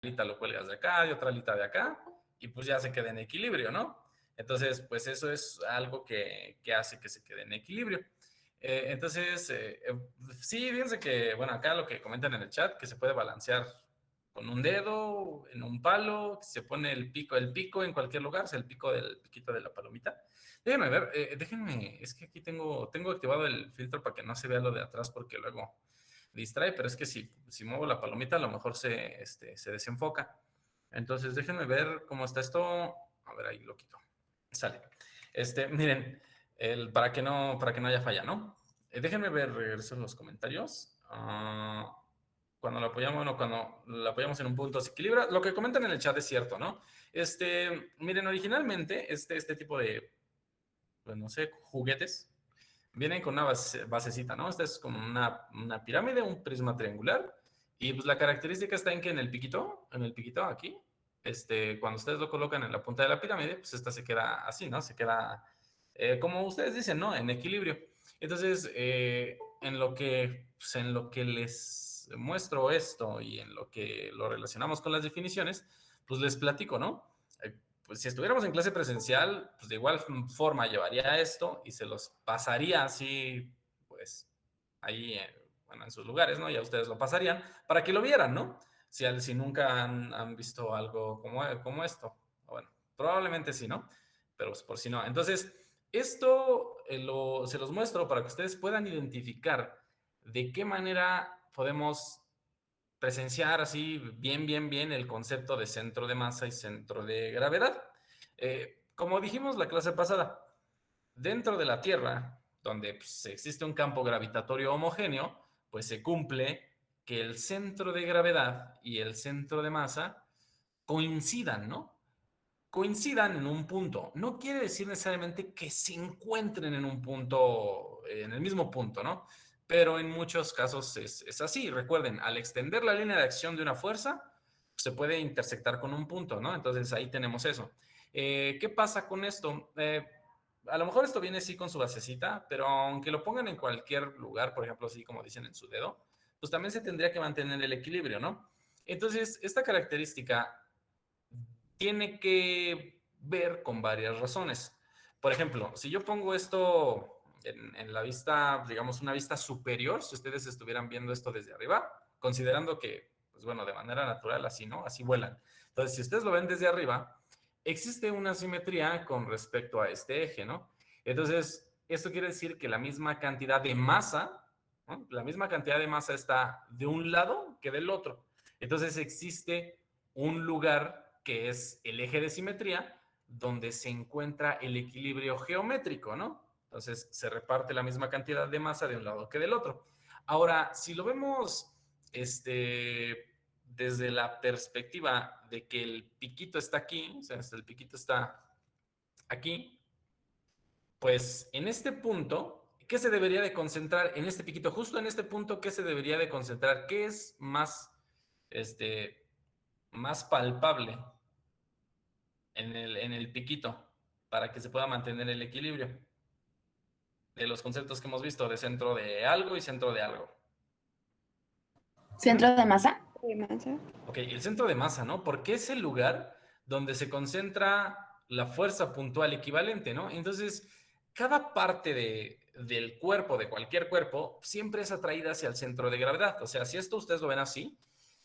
alita lo cuelgas de acá y otra alita de acá, y pues ya se queda en equilibrio, ¿no? Entonces, pues eso es algo que hace que se quede en equilibrio. Sí, fíjense que, bueno, acá lo que comentan en el chat, que se puede balancear con un dedo, en un palo, que se pone el pico en cualquier lugar, o sea, el piquito de la palomita. Déjenme ver, es que aquí tengo activado el filtro para que no se vea lo de atrás porque luego distrae, pero es que si muevo la palomita a lo mejor se desenfoca. Entonces déjenme ver cómo está esto. A ver, ahí lo quito. Sale. Miren, para que no haya falla, ¿no? Déjenme ver, regreso en los comentarios. Cuando cuando lo apoyamos en un punto se equilibra. Lo que comentan en el chat es cierto, ¿no? Miren, originalmente este tipo de, pues no sé, juguetes, vienen con una basecita, ¿no? Esta es como una pirámide, un prisma triangular. Y pues la característica está en que en el piquito aquí, cuando ustedes lo colocan en la punta de la pirámide, pues esta se queda así, ¿no? Se queda, como ustedes dicen, ¿no? En equilibrio. Entonces, en lo que les muestro esto y en lo que lo relacionamos con las definiciones, pues les platico, ¿no? Pues si estuviéramos en clase presencial, pues de igual forma llevaría esto y se los pasaría así, pues ahí, bueno, en sus lugares, ¿no? Ya ustedes lo pasarían para que lo vieran, ¿no? Si nunca han visto algo como esto. Bueno, probablemente sí, ¿no? Pero pues, por si no. Entonces, esto se los muestro para que ustedes puedan identificar de qué manera podemos presenciar así bien el concepto de centro de masa y centro de gravedad. Como dijimos la clase pasada, dentro de la Tierra, donde pues, existe un campo gravitatorio homogéneo, pues se cumple que el centro de gravedad y el centro de masa coincidan, ¿no? Coincidan en un punto. No quiere decir necesariamente que se encuentren en un punto, en el mismo punto, ¿no? Pero en muchos casos es así. Recuerden, al extender la línea de acción de una fuerza, se puede intersectar con un punto, ¿no? Entonces ahí tenemos eso. ¿Qué pasa con esto? A lo mejor esto viene sí con su basecita, pero aunque lo pongan en cualquier lugar, por ejemplo, así como dicen en su dedo, pues también se tendría que mantener el equilibrio, ¿no? Entonces, esta característica tiene que ver con varias razones. Por ejemplo, si yo pongo esto en la vista, digamos, una vista superior, si ustedes estuvieran viendo esto desde arriba, considerando que, pues bueno, de manera natural así, ¿no? Así vuelan. Entonces, si ustedes lo ven desde arriba, existe una simetría con respecto a este eje, ¿no? Entonces, esto quiere decir que la misma cantidad de masa, ¿no? La misma cantidad de masa está de un lado que del otro. Entonces, existe un lugar que es el eje de simetría, donde se encuentra el equilibrio geométrico, ¿no? Entonces se reparte la misma cantidad de masa de un lado que del otro. Ahora, si lo vemos desde la perspectiva de que el piquito está aquí, o sea, el piquito está aquí, pues en este punto, ¿qué se debería de concentrar en este piquito? Justo en este punto, ¿qué se debería de concentrar? ¿Qué es más palpable en el piquito para que se pueda mantener el equilibrio de los conceptos que hemos visto de centro de algo y centro de algo? ¿Centro de masa? Ok, el centro de masa, ¿no? Porque es el lugar donde se concentra la fuerza puntual equivalente, ¿no? Entonces, cada parte del cuerpo, de cualquier cuerpo, siempre es atraída hacia el centro de gravedad. O sea, si esto ustedes lo ven así,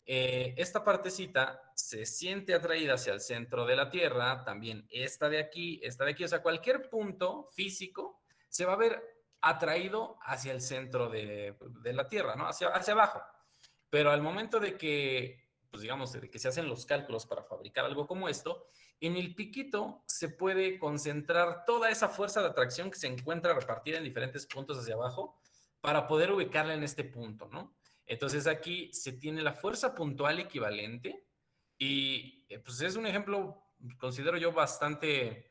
esta partecita se siente atraída hacia el centro de la Tierra, también esta de aquí, o sea, cualquier punto físico se va a ver atraído hacia el centro de la Tierra, ¿no? Hacia abajo. Pero al momento de que, pues digamos, de que se hacen los cálculos para fabricar algo como esto, en el piquito se puede concentrar toda esa fuerza de atracción que se encuentra repartida en diferentes puntos hacia abajo para poder ubicarla en este punto, ¿no? Entonces aquí se tiene la fuerza puntual equivalente y pues es un ejemplo, considero yo, bastante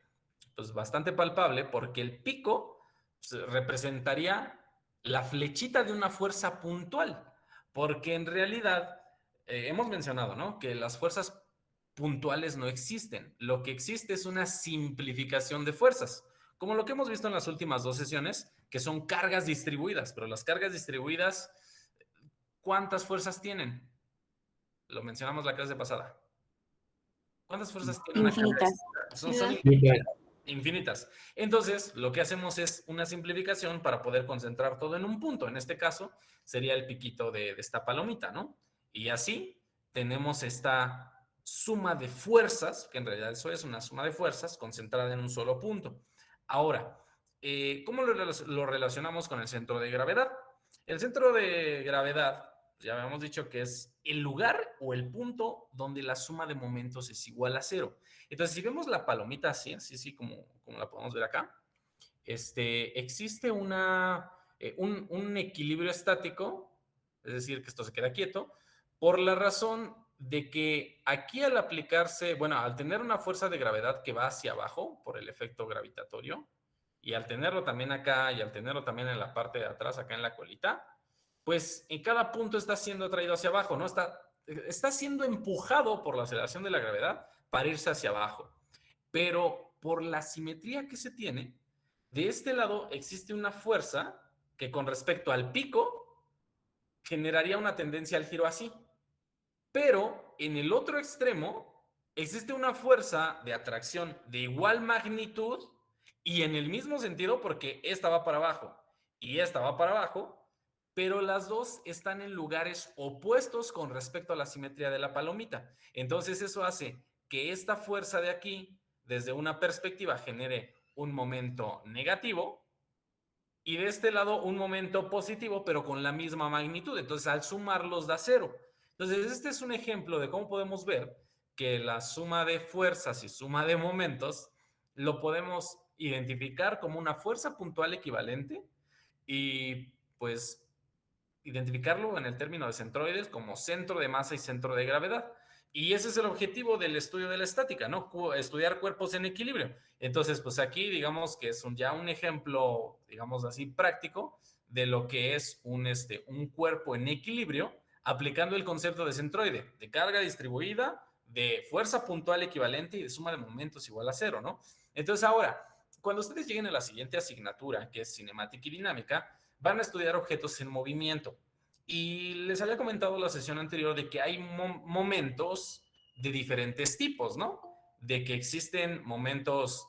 palpable porque el pico pues, representaría la flechita de una fuerza puntual, porque en realidad hemos mencionado, ¿no? Que las fuerzas puntuales no existen. Lo que existe es una simplificación de fuerzas, como lo que hemos visto en las últimas dos sesiones, que son cargas distribuidas, pero las cargas distribuidas, ¿cuántas fuerzas tienen? Lo mencionamos la clase pasada. ¿Cuántas fuerzas tiene una carga Infinitas. extra? Son infinitas. Entonces, lo que hacemos es una simplificación para poder concentrar todo en un punto. En este caso, sería el piquito de esta palomita, ¿no? Y así tenemos esta suma de fuerzas, que en realidad eso es una suma de fuerzas concentrada en un solo punto. Ahora, ¿cómo lo relacionamos con el centro de gravedad? El centro de gravedad, ya habíamos dicho que es el lugar o el punto donde la suma de momentos es igual a cero. Entonces, si vemos la palomita así como la podemos ver acá, existe un equilibrio estático, es decir, que esto se queda quieto, por la razón de que aquí al aplicarse, bueno, al tener una fuerza de gravedad que va hacia abajo por el efecto gravitatorio, y al tenerlo también acá y al tenerlo también en la parte de atrás, acá en la colita, pues en cada punto está siendo atraído hacia abajo, ¿no? Está siendo empujado por la aceleración de la gravedad para irse hacia abajo. Pero por la simetría que se tiene, de este lado existe una fuerza que con respecto al pico generaría una tendencia al giro así. Pero en el otro extremo existe una fuerza de atracción de igual magnitud y en el mismo sentido porque esta va para abajo y esta va para abajo, pero las dos están en lugares opuestos con respecto a la simetría de la palomita. Entonces eso hace que esta fuerza de aquí, desde una perspectiva, genere un momento negativo y de este lado un momento positivo, pero con la misma magnitud. Entonces, al sumarlos da cero. Entonces, este es un ejemplo de cómo podemos ver que la suma de fuerzas y suma de momentos lo podemos identificar como una fuerza puntual equivalente y pues identificarlo en el término de centroides como centro de masa y centro de gravedad. Y ese es el objetivo del estudio de la estática, ¿no? Estudiar cuerpos en equilibrio. Entonces, pues aquí digamos que es ya un ejemplo, digamos así, práctico de lo que es un cuerpo en equilibrio aplicando el concepto de centroide, de carga distribuida, de fuerza puntual equivalente y de suma de momentos igual a cero, ¿no? Entonces ahora, cuando ustedes lleguen a la siguiente asignatura, que es cinemática y dinámica, van a estudiar objetos en movimiento. Y les había comentado la sesión anterior de que hay momentos de diferentes tipos, ¿no? De que existen momentos,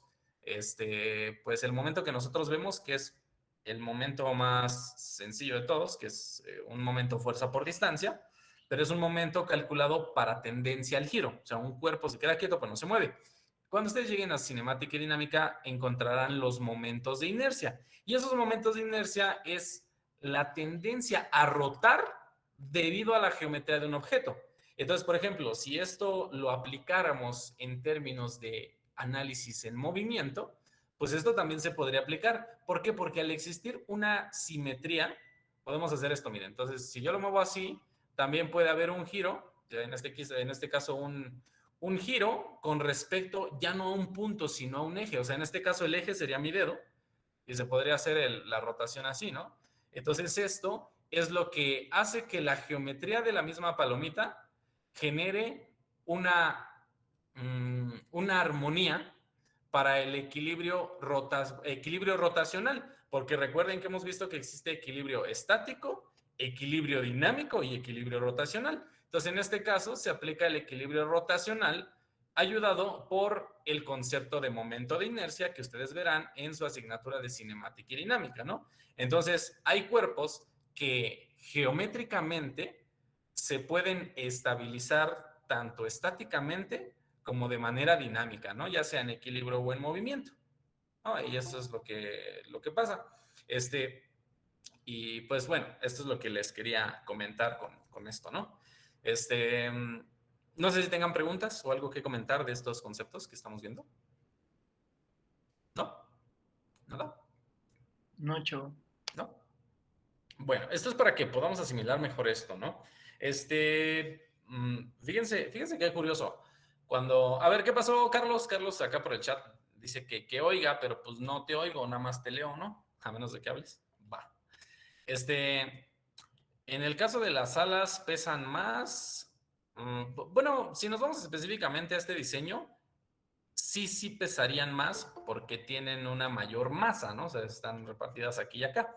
pues el momento que nosotros vemos, que es el momento más sencillo de todos, que es un momento fuerza por distancia, pero es un momento calculado para tendencia al giro. O sea, un cuerpo se queda quieto, pero no se mueve. Cuando ustedes lleguen a cinemática y dinámica, encontrarán los momentos de inercia. Y esos momentos de inercia es la tendencia a rotar debido a la geometría de un objeto. Entonces, por ejemplo, si esto lo aplicáramos en términos de análisis en movimiento, pues esto también se podría aplicar. ¿Por qué? Porque al existir una simetría, podemos hacer esto, miren. Entonces, si yo lo muevo así, también puede haber un giro, en este caso un giro con respecto ya no a un punto, sino a un eje. O sea, en este caso el eje sería mi dedo y se podría hacer la rotación así, ¿no? Entonces esto es lo que hace que la geometría de la misma palomita genere una armonía para el equilibrio rotacional, porque recuerden que hemos visto que existe equilibrio estático, equilibrio dinámico y equilibrio rotacional. Entonces, en este caso se aplica el equilibrio rotacional ayudado por el concepto de momento de inercia que ustedes verán en su asignatura de cinemática y dinámica, ¿no? Entonces, hay cuerpos que geométricamente se pueden estabilizar tanto estáticamente como de manera dinámica, ¿no? Ya sea en equilibrio o en movimiento, ¿no? Y eso es lo que pasa. Y pues bueno, esto es lo que les quería comentar con esto, ¿no? No sé si tengan preguntas o algo que comentar de estos conceptos que estamos viendo. ¿No? ¿Nada? No, chavo. ¿No? Bueno, esto es para que podamos asimilar mejor esto, ¿no? Fíjense qué curioso. A ver, ¿qué pasó, Carlos? Carlos acá por el chat dice que oiga, pero pues no te oigo, nada más te leo, ¿no? A menos de que hables. Va. En el caso de las alas pesan más. Bueno, si nos vamos específicamente a este diseño, sí pesarían más porque tienen una mayor masa, ¿no? O sea, están repartidas aquí y acá.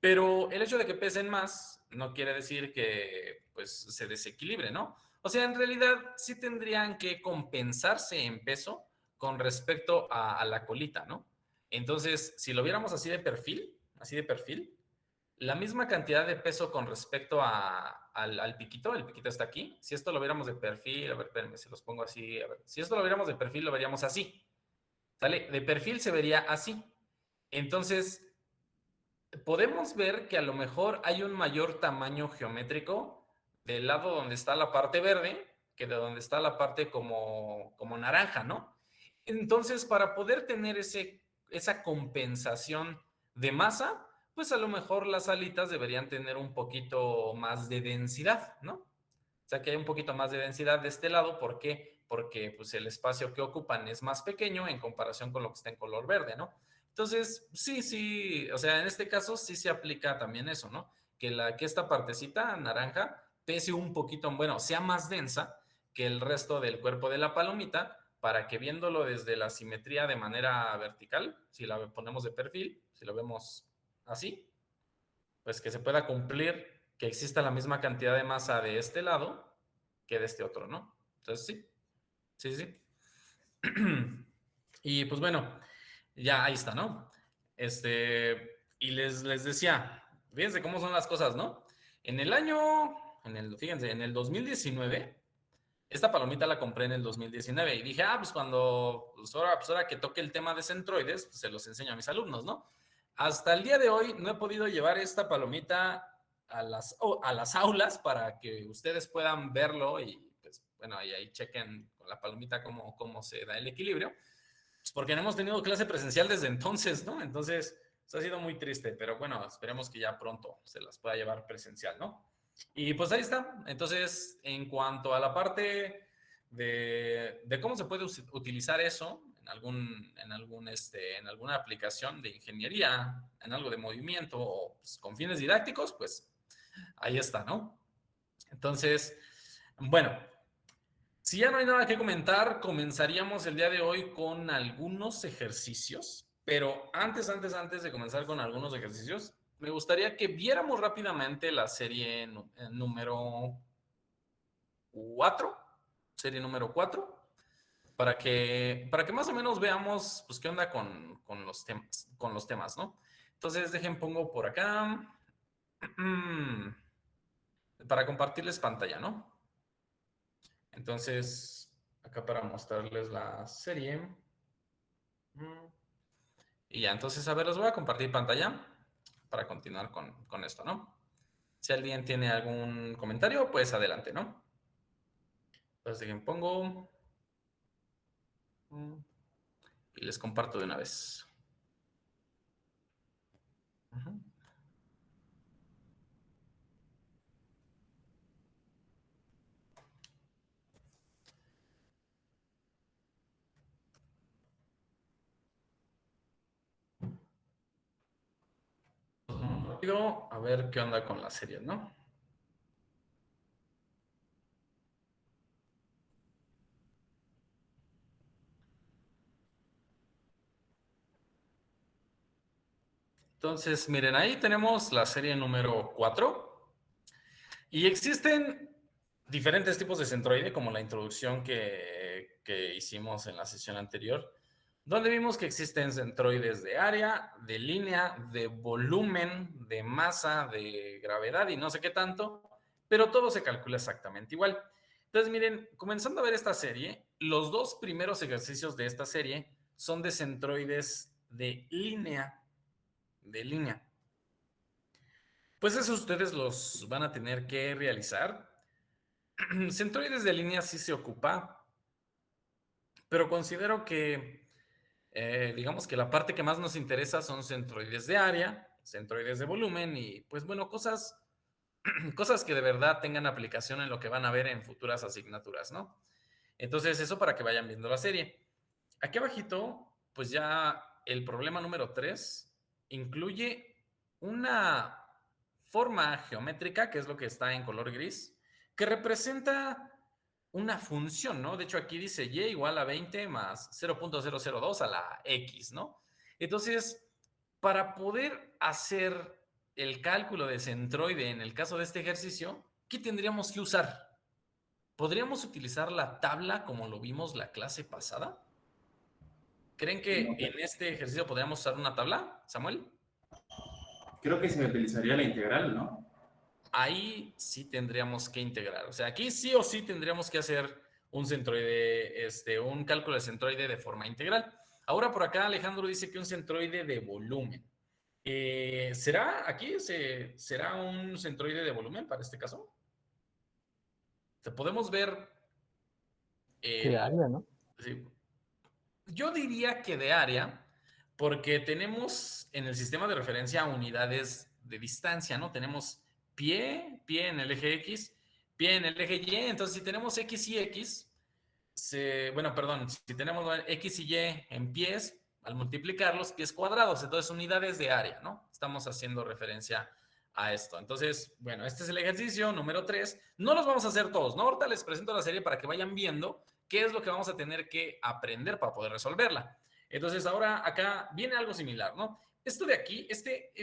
Pero el hecho de que pesen más no quiere decir que pues se desequilibre, ¿no? O sea, en realidad sí tendrían que compensarse en peso con respecto a la colita, ¿no? Entonces, si lo viéramos así de perfil, la misma cantidad de peso con respecto al piquito, el piquito está aquí. Si esto lo viéramos de perfil, a ver, espérenme, se los pongo así, a ver, si esto lo viéramos de perfil, lo veríamos así, ¿sale? De perfil se vería así. Entonces, podemos ver que a lo mejor hay un mayor tamaño geométrico del lado donde está la parte verde que de donde está la parte como naranja, ¿no? Entonces, para poder tener esa compensación de masa, pues a lo mejor las alitas deberían tener un poquito más de densidad, ¿no? O sea, que hay un poquito más de densidad de este lado. ¿Por qué? Porque pues, el espacio que ocupan es más pequeño en comparación con lo que está en color verde, ¿no? Entonces, sí, o sea, en este caso sí se aplica también eso, ¿no? Que esta partecita naranja pese un poquito, bueno, sea más densa que el resto del cuerpo de la palomita, para que viéndolo desde la simetría de manera vertical, si la ponemos de perfil, si lo vemos así, pues que se pueda cumplir que exista la misma cantidad de masa de este lado que de este otro, ¿no? Entonces, sí. Y pues bueno, ya ahí está, ¿no? Y les decía, fíjense cómo son las cosas, ¿no? Fíjense, en el 2019, esta palomita la compré en el 2019 y dije, pues pues ahora que toque el tema de centroides, pues se los enseño a mis alumnos, ¿no? Hasta el día de hoy no he podido llevar esta palomita a las aulas para que ustedes puedan verlo y, pues, bueno, ahí chequen con la palomita cómo se da el equilibrio. Pues porque no hemos tenido clase presencial desde entonces, ¿no? Entonces, eso ha sido muy triste, pero bueno, esperemos que ya pronto se las pueda llevar presencial, ¿no? Y pues ahí está. Entonces, en cuanto a la parte de cómo se puede utilizar eso en alguna aplicación de ingeniería, en algo de movimiento o pues, con fines didácticos, pues ahí está, ¿no? Entonces, bueno, si ya no hay nada que comentar, comenzaríamos el día de hoy con algunos ejercicios. Pero antes de comenzar con algunos ejercicios, me gustaría que viéramos rápidamente la serie número 4, serie número 4, para que más o menos veamos pues, qué onda con los temas, ¿no? Entonces, pongo por acá para compartirles pantalla, ¿no? Entonces, acá para mostrarles la serie. Y ya, entonces, a ver, les voy a compartir pantalla para continuar con esto, ¿no? Si alguien tiene algún comentario, pues adelante, ¿no? Entonces, pongo y les comparto de una vez. Rápido, a ver qué onda con la serie, ¿no? Entonces, miren, ahí tenemos la serie número 4 y existen diferentes tipos de centroide, como la introducción que hicimos en la sesión anterior, donde vimos que existen centroides de área, de línea, de volumen, de masa, de gravedad y no sé qué tanto, pero todo se calcula exactamente igual. Entonces, miren, comenzando a ver esta serie, los dos primeros ejercicios de esta serie son de centroides de línea, de línea. Pues eso ustedes los van a tener que realizar. Centroides de línea sí se ocupa, pero considero que, digamos que la parte que más nos interesa son centroides de área, centroides de volumen y, pues bueno, cosas que de verdad tengan aplicación en lo que van a ver en futuras asignaturas, ¿no? Entonces, eso para que vayan viendo la serie. Aquí abajito, pues ya el problema número 3 incluye una forma geométrica, que es lo que está en color gris, que representa una función, ¿no? De hecho, aquí dice y igual a 20 más 0.002 a la x, ¿no? Entonces, para poder hacer el cálculo de centroide en el caso de este ejercicio, ¿qué tendríamos que usar? ¿podríamos utilizar la tabla como lo vimos la clase pasada? ¿Creen que No, en este ejercicio podríamos usar una tabla, Samuel? creo que se utilizaría la integral, ¿no? Ahí sí tendríamos que integrar. O sea, aquí sí o sí tendríamos que hacer un centroide, un cálculo de centroide de forma integral. Ahora por acá Alejandro dice que un centroide de volumen. ¿Será aquí? ¿Será un centroide de volumen para este caso? O sea, podemos ver De área, ¿no? sí. Yo diría que de área, porque tenemos en el sistema de referencia unidades de distancia, ¿no? Tenemos pie en el eje X, pie en el eje Y. Entonces, si tenemos X y X, bueno, perdón, si tenemos X y Y en pies, al multiplicarlos, pies cuadrados, entonces unidades de área, ¿no? Estamos haciendo referencia a esto. Entonces, bueno, este es el ejercicio número 3. No los vamos a hacer todos, ¿no? Ahorita les presento la serie para que vayan viendo qué es lo que vamos a tener que aprender para poder resolverla. Entonces, ahora acá viene algo similar, ¿no? Esto de aquí,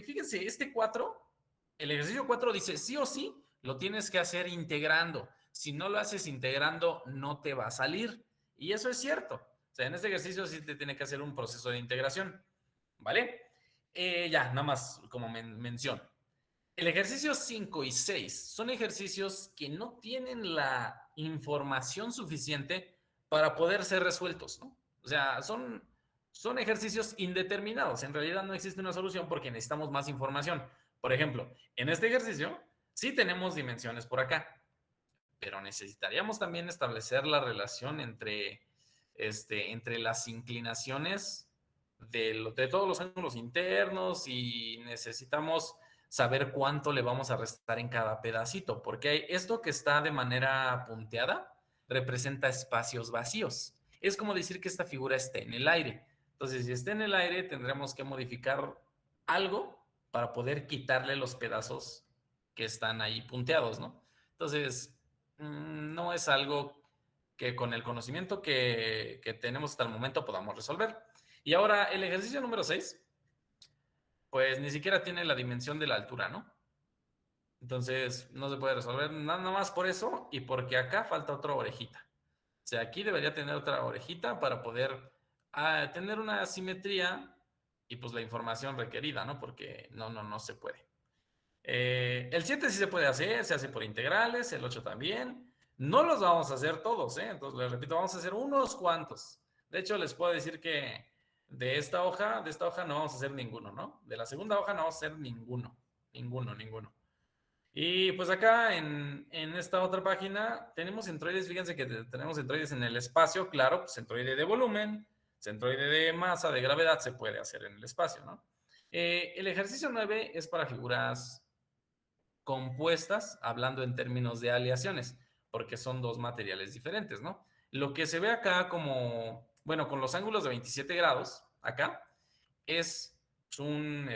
fíjense, este 4, el ejercicio 4 dice sí o sí lo tienes que hacer integrando. Si no lo haces integrando, no te va a salir. Y eso es cierto. O sea, en este ejercicio sí te tiene que hacer un proceso de integración. ¿Vale? Ya, nada más como mención. El ejercicio 5 y 6 son ejercicios que no tienen la información suficiente para poder ser resueltos, ¿no? O sea, son ejercicios indeterminados. En realidad no existe una solución porque necesitamos más información. Por ejemplo, en este ejercicio sí tenemos dimensiones por acá, pero necesitaríamos también establecer la relación entre las inclinaciones de todos los ángulos internos y necesitamos saber cuánto le vamos a restar en cada pedacito, porque esto que está de manera punteada representa espacios vacíos. Es como decir que esta figura esté en el aire. Entonces, si está en el aire, tendremos que modificar algo para poder quitarle los pedazos que están ahí punteados, ¿no? Entonces, no es algo que con el conocimiento que tenemos hasta el momento podamos resolver. Y ahora el ejercicio número 6, pues ni siquiera tiene la dimensión de la altura, ¿no? Entonces no se puede resolver nada más por eso y porque acá falta otra orejita. O sea, aquí debería tener otra orejita para poder tener una simetría y pues la información requerida, ¿no? Porque no se puede. El 7 sí se puede hacer, se hace por integrales, el 8 también. No los vamos a hacer todos, ¿eh? Entonces, les repito, vamos a hacer unos cuantos. De hecho, les puedo decir que de esta hoja no vamos a hacer ninguno, ¿no? De la segunda hoja no vamos a hacer ninguno. Ninguno. Y pues acá en esta otra página tenemos centroides, fíjense que tenemos centroides en el espacio, claro, pues centroide de volumen, centroide de masa, de gravedad, se puede hacer en el espacio, ¿no? El ejercicio 9 es para figuras compuestas, hablando en términos de aleaciones, porque son dos materiales diferentes, ¿no? Lo que se ve acá como, bueno, con los ángulos de 27 grados, acá, es un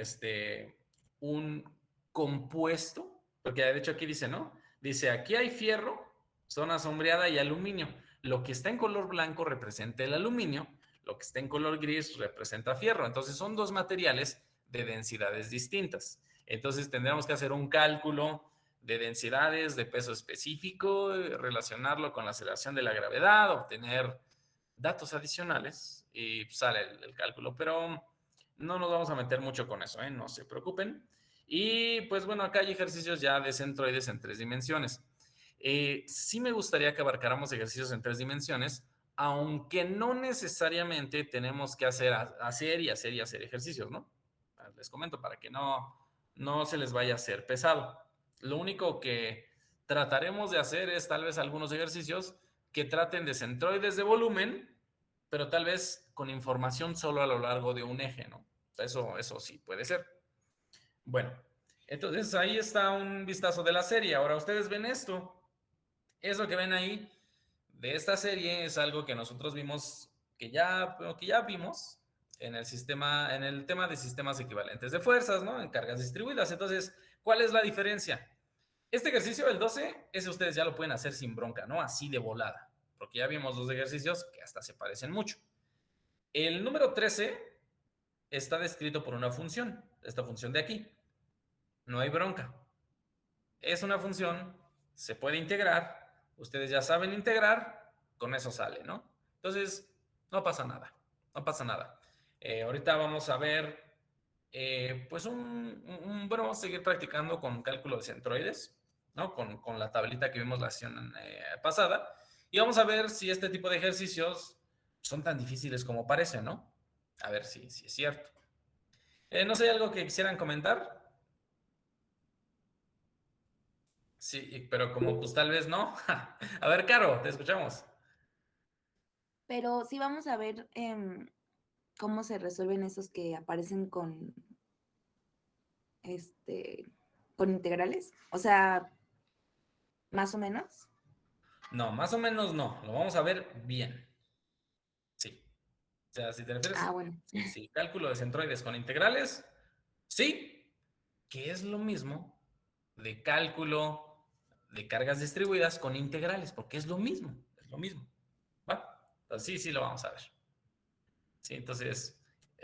compuesto, porque de hecho aquí dice, ¿no? Dice, aquí hay fierro, zona sombreada y aluminio. Lo que está en color blanco representa el aluminio, lo que está en color gris representa fierro. Entonces son dos materiales de densidades distintas. Entonces tendríamos que hacer un cálculo de densidades, de peso específico, relacionarlo con la aceleración de la gravedad, obtener datos adicionales y sale el cálculo. Pero no nos vamos a meter mucho con eso, ¿eh? No se preocupen. Y pues bueno, acá hay ejercicios ya de centroides en 3 dimensiones. Sí me gustaría que abarcáramos ejercicios en 3 dimensiones, aunque no necesariamente tenemos que hacer ejercicios, ¿no? Les comento para que no se les vaya a hacer pesado. Lo único que trataremos de hacer es tal vez algunos ejercicios que traten de centroides de volumen, pero tal vez con información solo a lo largo de un eje, ¿no? Eso sí puede ser. Bueno, entonces ahí está un vistazo de la serie. Ahora ustedes ven esto. Eso que ven ahí de esta serie es algo que nosotros vimos, que ya vimos en el tema de sistemas equivalentes de fuerzas, ¿no? En cargas distribuidas. Entonces, ¿cuál es la diferencia? Este ejercicio del 12, ese ustedes ya lo pueden hacer sin bronca, ¿no? Así de volada, porque ya vimos dos ejercicios que hasta se parecen mucho. El número 13 está descrito por una función, esta función de aquí. No hay bronca. Es una función, se puede integrar, ustedes ya saben integrar, con eso sale, ¿no? Entonces, no pasa nada, no pasa nada. Ahorita vamos a ver, pues bueno, vamos a seguir practicando con cálculo de centroides, ¿no? Con la tablita que vimos la sesión pasada, y vamos a ver si este tipo de ejercicios son tan difíciles como parecen, ¿no? A ver si es cierto. No sé, ¿algo que quisieran comentar? Sí, pero como pues tal vez no. A ver, Caro, te escuchamos. Pero sí vamos a ver cómo se resuelven esos que aparecen con integrales. O sea, más o menos. No, más o menos no. Lo vamos a ver bien. Sí. O sea, si te refieres, Ah, bueno. sí, cálculo de centroides con integrales, sí, que es lo mismo de cálculo de cargas distribuidas con integrales, porque es lo mismo, ¿va? Entonces, sí, lo vamos a ver. Sí, entonces,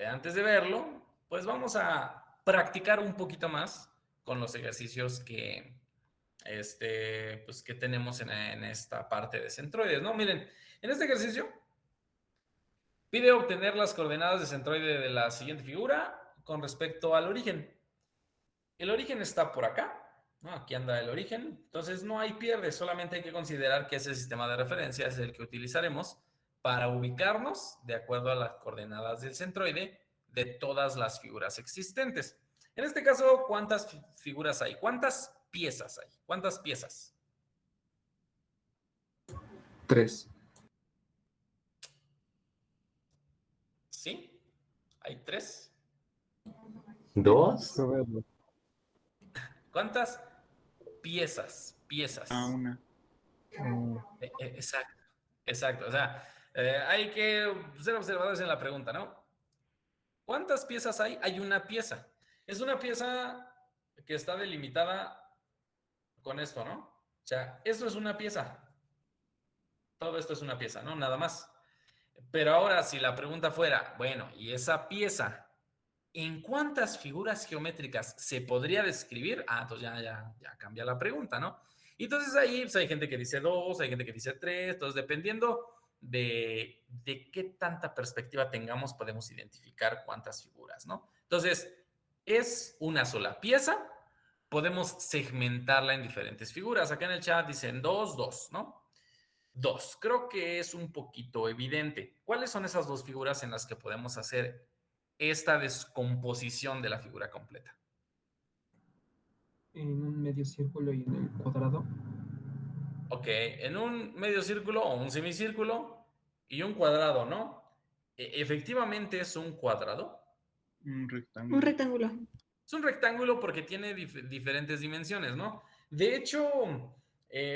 antes de verlo, pues vamos a practicar un poquito más con los ejercicios pues, que tenemos en esta parte de centroides, ¿no? Miren, en este ejercicio pide obtener las coordenadas de centroide de la siguiente figura con respecto al origen. El origen está por acá, ¿no? Aquí anda el origen, entonces no hay pierde, solamente hay que considerar que ese sistema de referencia es el que utilizaremos para ubicarnos de acuerdo a las coordenadas del centroide de todas las figuras existentes. En este caso, ¿cuántas figuras hay? ¿Cuántas piezas hay? ¿Cuántas piezas? 3. ¿Sí? ¿Hay 3? 2. ¿Cuántas piezas? Piezas. Una. Exacto, exacto. O sea, hay que ser observadores en la pregunta, ¿no? ¿Cuántas piezas hay? Hay una pieza. Es una pieza que está delimitada con esto, ¿no? O sea, esto es una pieza. Todo esto es una pieza, ¿no? Nada más. Pero ahora, si la pregunta fuera, bueno, ¿y esa pieza en cuántas figuras geométricas se podría describir? Ah, entonces ya cambia la pregunta, ¿no? Y entonces ahí pues, hay gente que dice 2, hay gente que dice 3, entonces dependiendo de qué tanta perspectiva tengamos, podemos identificar cuántas figuras, ¿no? Entonces, es una sola pieza, podemos segmentarla en diferentes figuras. Acá en el chat dicen 2, 2, ¿no? 2. Creo que es un poquito evidente. ¿Cuáles son esas dos figuras en las que podemos hacer esta descomposición de la figura completa? En un medio círculo y en el cuadrado. Ok, en un medio círculo o un semicírculo y un cuadrado, ¿no? Efectivamente es un cuadrado. Un rectángulo. Un rectángulo. Es un rectángulo porque tiene diferentes dimensiones, ¿no? De hecho,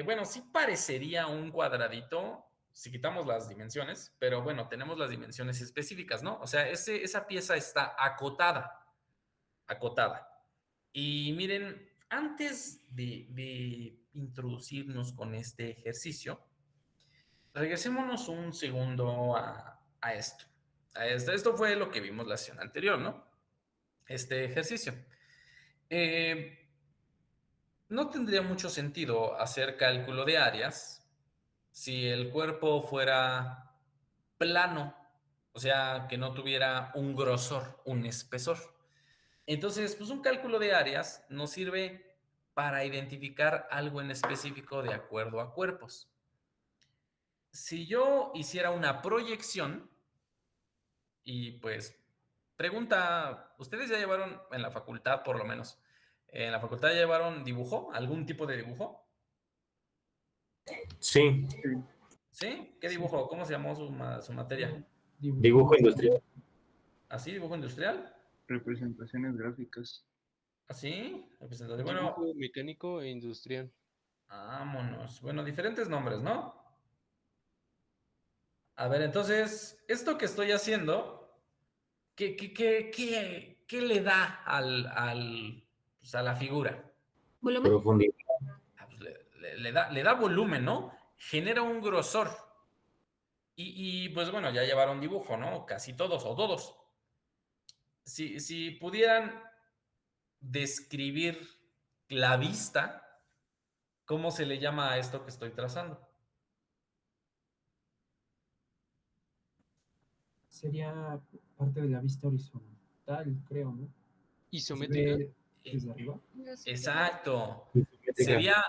bueno, sí parecería un cuadradito si quitamos las dimensiones, pero bueno, tenemos las dimensiones específicas, ¿no? O sea, esa pieza está acotada, acotada. Y miren, antes de introducirnos con este ejercicio, regresémonos un segundo a esto. Esto fue lo que vimos la sesión anterior, ¿no? Este ejercicio. No tendría mucho sentido hacer cálculo de áreas si el cuerpo fuera plano, o sea, que no tuviera un grosor, un espesor. Entonces, pues un cálculo de áreas nos sirve para identificar algo en específico de acuerdo a cuerpos. Si yo hiciera una proyección, y pues, pregunta, ¿ustedes ya llevaron en la facultad, por lo menos, en la facultad ya llevaron dibujo, algún tipo de dibujo? Sí, ¿Sí? ¿Qué dibujo? ¿Cómo se llamó su materia? dibujo industrial. ¿Así? ¿Dibujo industrial? Representaciones gráficas. ¿Así? Representación. Bueno, Dibujo mecánico e industrial. vámonos. Bueno, diferentes nombres, ¿no? A ver, entonces, esto que estoy haciendo, ¿qué le da pues, a la figura? ¿Volumen? Profundidad. Pues, le da volumen, ¿no? Genera un grosor. Pues bueno, ya llevaron dibujo, ¿no? Casi todos o todos. Si pudieran describir la vista, ¿cómo se le llama a esto que estoy trazando? sería parte de la vista horizontal, creo, ¿no? Se Isométrica. ve desde arriba. Exacto. Isométrica. Sería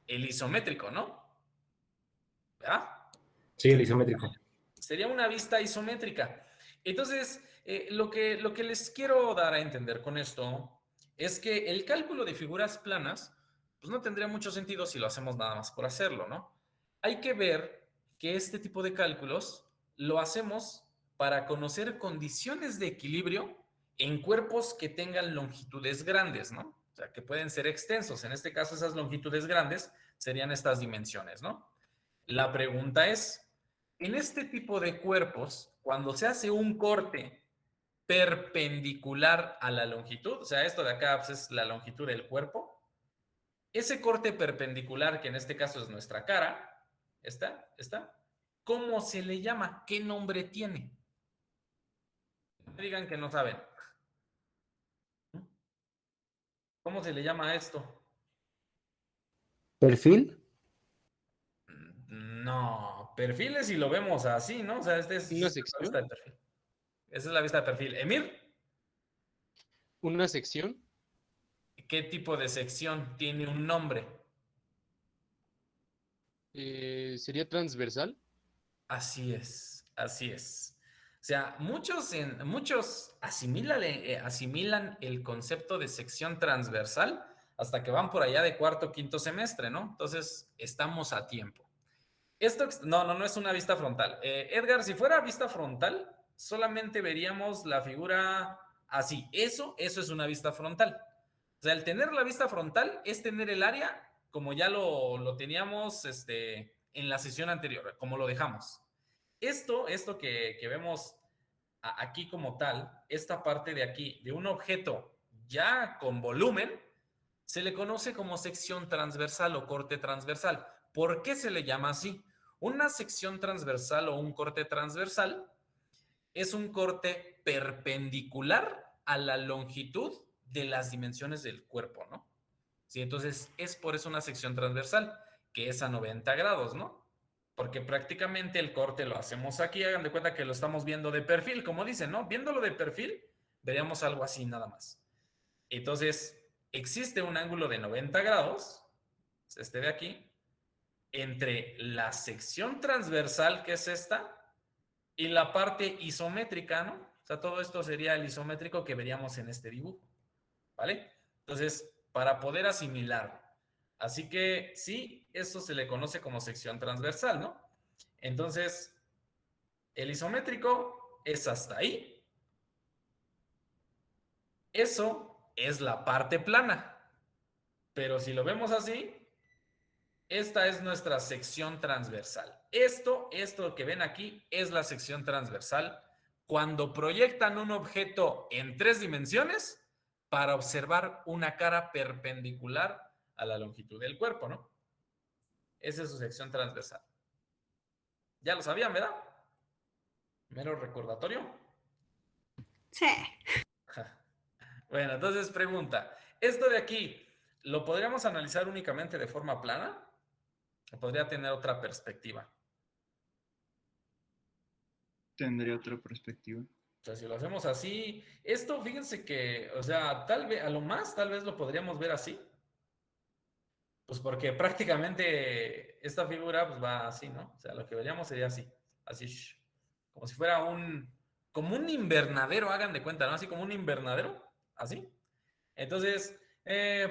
el isométrico, ¿no? ¿Verdad? Sí, el isométrico. Sería una vista isométrica. Entonces, lo que les quiero dar a entender con esto es que el cálculo de figuras planas, pues no tendría mucho sentido si lo hacemos nada más por hacerlo, ¿no? Hay que ver que este tipo de cálculos lo hacemos para conocer condiciones de equilibrio en cuerpos que tengan longitudes grandes, ¿no? O sea, que pueden ser extensos. En este caso, esas longitudes grandes serían estas dimensiones, ¿no? La pregunta es, en este tipo de cuerpos, cuando se hace un corte perpendicular a la longitud, o sea, esto de acá pues, es la longitud del cuerpo, ese corte perpendicular, que en este caso es nuestra cara, ¿cómo se le llama? ¿Qué nombre tiene? No me digan que no saben. ¿Cómo se le llama a esto? ¿Perfil? No, perfiles si lo vemos así, ¿no? O sea, este es ¿Una la sección? vista de perfil. Esa es la vista de perfil. Emir, Una sección. ¿qué tipo de sección tiene un nombre? Sería transversal. Así es, así es. O sea, muchos asimilan el concepto de sección transversal hasta que van por allá de cuarto, quinto semestre, ¿no? Entonces, estamos a tiempo. No es una vista frontal. Edgar, si fuera vista frontal, solamente veríamos la figura así. Eso es una vista frontal. O sea, el tener la vista frontal es tener el área como ya lo teníamos en la sesión anterior, como lo dejamos. Esto que vemos aquí como tal, esta parte de aquí, de un objeto ya con volumen, se le conoce como sección transversal o corte transversal. ¿Por qué se le llama así? Una sección transversal o un corte transversal es un corte perpendicular a la longitud de las dimensiones del cuerpo, ¿no? Sí, entonces es por eso una sección transversal, que es a 90 grados, ¿no? Porque prácticamente el corte lo hacemos aquí, hagan de cuenta que lo estamos viendo de perfil, como dicen, ¿no? Viéndolo de perfil, veríamos algo así nada más. Entonces, existe un ángulo de 90 grados, este de aquí, entre la sección transversal, que es esta, y la parte isométrica, ¿no? O sea, todo esto sería el isométrico que veríamos en este dibujo, ¿vale? Entonces, para poder asimilarlo. Así que sí, esto se le conoce como sección transversal, ¿no? Entonces, el isométrico es hasta ahí. Eso es la parte plana. Pero si lo vemos así, esta es nuestra sección transversal. Esto que ven aquí es la sección transversal cuando proyectan un objeto en 3 dimensiones para observar una cara perpendicular a la longitud del cuerpo, ¿no? Esa es su sección transversal. Ya lo sabían, ¿verdad? Mero recordatorio. Sí. Bueno, entonces pregunta, ¿esto de aquí lo podríamos analizar únicamente de forma plana? ¿O podría tener otra perspectiva? Tendría otra perspectiva. O sea, si lo hacemos así, esto, fíjense que, o sea, tal vez, a lo más, tal vez lo podríamos ver así. Pues porque prácticamente esta figura pues va así, ¿no? O sea, lo que veríamos sería así, así, como si fuera como un invernadero, hagan de cuenta, ¿no? Así como un invernadero, así. Entonces,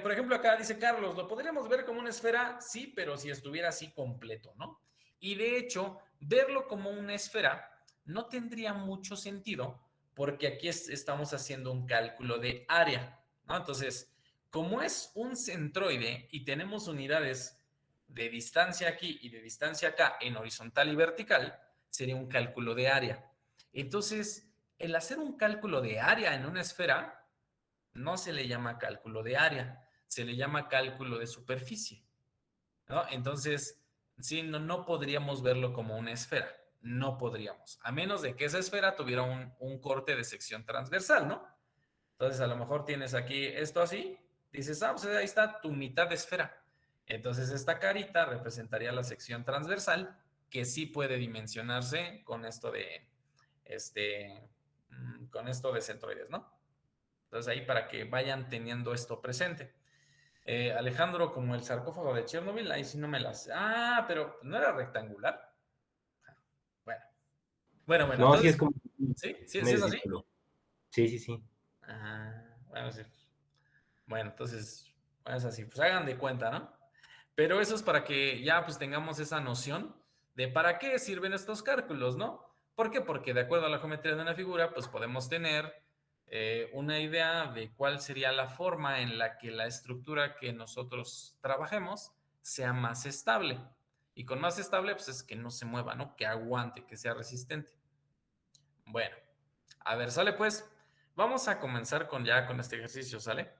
por ejemplo, acá dice Carlos, ¿lo podríamos ver como una esfera? Sí, pero si estuviera así completo, ¿no? Y de hecho, verlo como una esfera no tendría mucho sentido porque aquí estamos haciendo un cálculo de área, ¿no? Entonces, como es un centroide y tenemos unidades de distancia aquí y de distancia acá en horizontal y vertical, sería un cálculo de área. Entonces, el hacer un cálculo de área en una esfera no se le llama cálculo de área, se le llama cálculo de superficie, ¿no? Entonces, sí, no podríamos verlo como una esfera, no podríamos, a menos de que esa esfera tuviera un corte de sección transversal, ¿no? Entonces, a lo mejor tienes aquí esto así, dices, pues ahí está tu mitad de esfera. Entonces, esta carita representaría la sección transversal, que sí puede dimensionarse con esto con esto de centroides, ¿no? Entonces ahí para que vayan teniendo esto presente. Alejandro, como el sarcófago de Chernobyl, ahí sí no me las... Ah, pero ¿no era rectangular? Bueno. No, Entonces, sí es como ¿Sí medio es así? círculo. Sí. Bueno, sí. Bueno, entonces, es así. Pues hagan de cuenta, ¿no? Pero eso es para que ya pues tengamos esa noción de para qué sirven estos cálculos, ¿no? ¿Por qué? Porque de acuerdo a la geometría de una figura, pues podemos tener una idea de cuál sería la forma en la que la estructura que nosotros trabajemos sea más estable. Y con más estable, pues es que no se mueva, ¿no? Que aguante, que sea resistente. Bueno, a ver, sale pues. Vamos a comenzar con este ejercicio, ¿sale?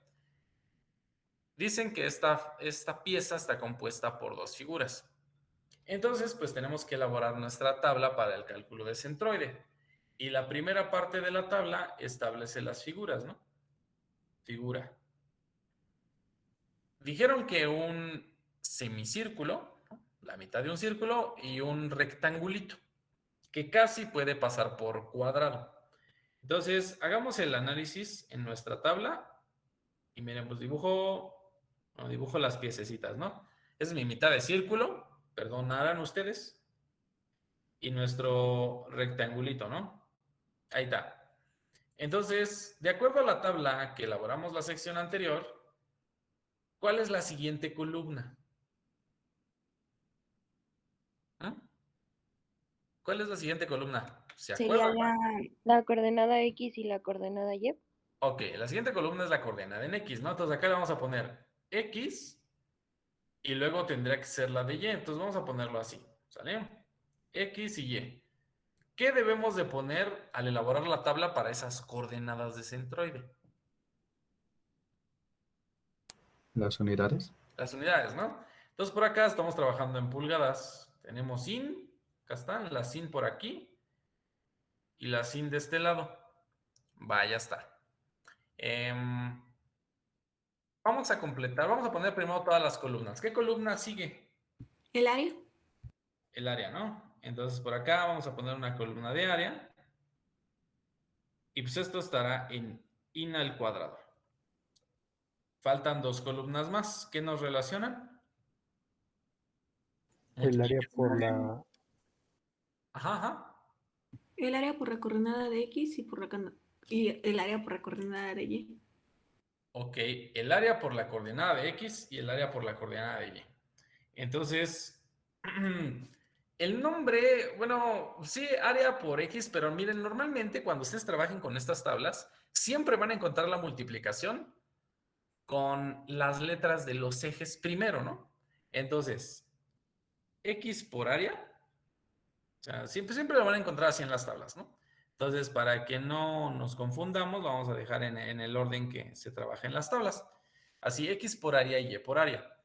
Dicen que esta pieza está compuesta por dos figuras. Entonces, pues tenemos que elaborar nuestra tabla para el cálculo de centroide. Y la primera parte de la tabla establece las figuras, ¿no? Figura. Dijeron que un semicírculo, ¿no? La mitad de un círculo y un rectangulito, que casi puede pasar por cuadrado. Entonces, hagamos el análisis en nuestra tabla y miren, pues dibujo las piececitas, ¿no? Es mi mitad de círculo, perdonarán ustedes, y nuestro rectangulito, ¿no? Ahí está. Entonces, de acuerdo a la tabla que elaboramos la sección anterior, ¿cuál es la siguiente columna? ¿Ah? ¿Cuál es la siguiente columna? ¿Se Sería acuerdan? La coordenada X y la coordenada Y. Ok, la siguiente columna es la coordenada en X, ¿no? Entonces acá le vamos a poner X y luego tendría que ser la de Y. Entonces vamos a ponerlo así, ¿sale? X y Y. ¿Qué debemos de poner al elaborar la tabla para esas coordenadas de centroide? Las unidades. Las unidades, ¿no? Entonces por acá estamos trabajando en pulgadas. Tenemos sin, acá están, la sin por aquí y la sin de este lado. Vaya está. Vamos a completar, vamos a poner primero todas las columnas. ¿Qué columna sigue? ¿El área? El área, ¿no? Entonces por acá vamos a poner una columna de área. Y pues esto estará en in al cuadrado. Faltan dos columnas más. ¿Qué nos relacionan? El área por la... Ajá. El área por la coordenada de X y el área por la coordenada de Y. Ok, el área por la coordenada de X y el área por la coordenada de Y. Entonces, el nombre, bueno, sí, área por X, pero miren, normalmente cuando ustedes trabajen con estas tablas, siempre van a encontrar la multiplicación con las letras de los ejes primero, ¿no? Entonces, X por área, o sea, siempre lo van a encontrar así en las tablas, ¿no? Entonces, para que no nos confundamos, vamos a dejar en el orden que se trabaja en las tablas. Así, X por área y Y por área.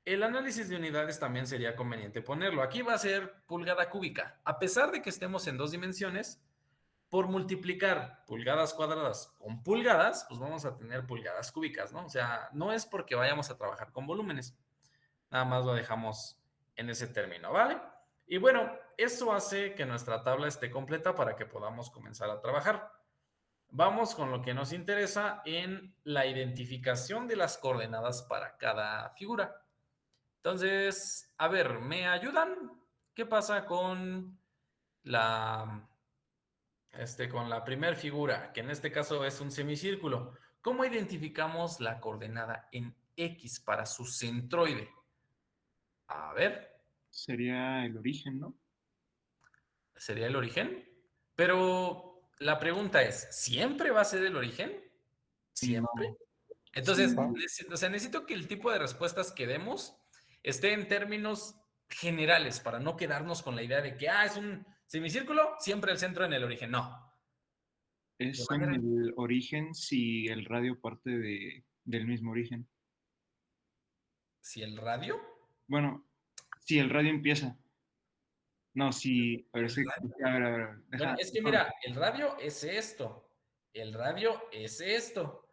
El análisis de unidades también sería conveniente ponerlo. Aquí va a ser pulgada cúbica. A pesar de que estemos en dos dimensiones, por multiplicar pulgadas cuadradas con pulgadas, pues vamos a tener pulgadas cúbicas, ¿no? O sea, no es porque vayamos a trabajar con volúmenes. Nada más lo dejamos en ese término, ¿vale? Y bueno, eso hace que nuestra tabla esté completa para que podamos comenzar a trabajar. Vamos con lo que nos interesa en la identificación de las coordenadas para cada figura. Entonces, a ver, ¿me ayudan? ¿Qué pasa con con la primera figura, que en este caso es un semicírculo? ¿Cómo identificamos la coordenada en X para su centroide? A ver, Sería el origen, ¿no? ¿sería el origen? Pero la pregunta es, ¿siempre va a ser el origen? ¿Siempre? No. Entonces, Sí. necesito que el tipo de respuestas que demos esté en términos generales para no quedarnos con la idea de que, es un semicírculo, siempre el centro en el origen. No. Es en el origen si el radio parte del mismo origen. Si el radio. Bueno, si el radio empieza. No, si... A ver, a ver, Bueno, es que mira, el radio es esto. El radio es esto.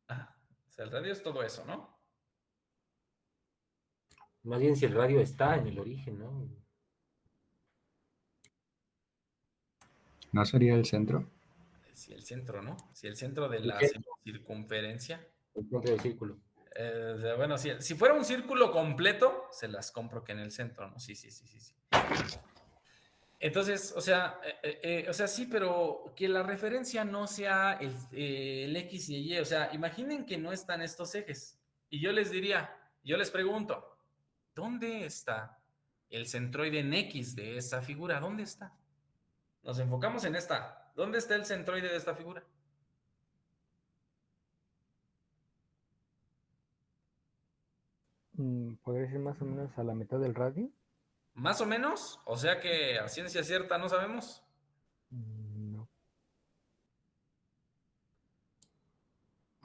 O sea, el radio es todo eso, ¿no? Más bien si el radio está en el origen, ¿no? ¿No sería el centro? Si el centro, ¿no? Si el centro de ¿El la centro? circunferencia. El punto del círculo. O sea, bueno, si fuera un círculo completo, se las compro que en el centro, ¿no? Sí. Entonces, o sea, sí, pero que la referencia no sea el X y el Y. O sea, imaginen que no están estos ejes. Y yo les pregunto, ¿dónde está el centroide en X de esa figura? ¿Dónde está? Nos enfocamos en esta. ¿Dónde está el centroide de esta figura? ¿Podría ser más o menos a la mitad del radio? Más o menos, o sea que a ciencia cierta no sabemos. No.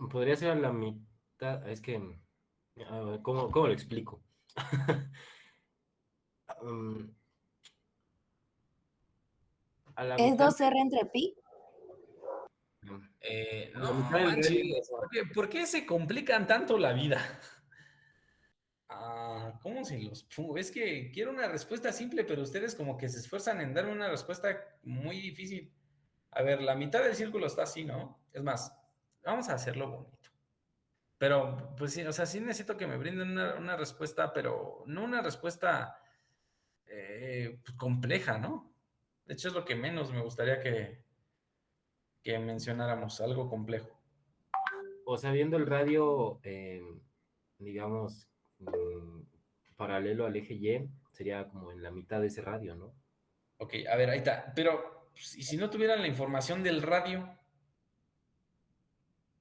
Podría ser a la mitad. Es que. A ver, ¿cómo lo explico? Um, a la ¿Es mitad. 2R entre pi? A la No mitad del manches, radio. O sea, ¿por qué se complican tanto la vida? ¿Cómo se los pongo? Es que quiero una respuesta simple, pero ustedes como que se esfuerzan en darme una respuesta muy difícil. A ver, la mitad del círculo está así, ¿no? Es más, vamos a hacerlo bonito. Pero, pues sí, o sea, sí necesito que me brinden una respuesta, pero no una respuesta pues, compleja, ¿no? De hecho, es lo que menos me gustaría que mencionáramos, algo complejo. O sea, viendo el radio, digamos, paralelo al eje Y, sería como en la mitad de ese radio, ¿no? Ok, a ver, ahí está. Pero, pues, ¿y si no tuvieran la información del radio?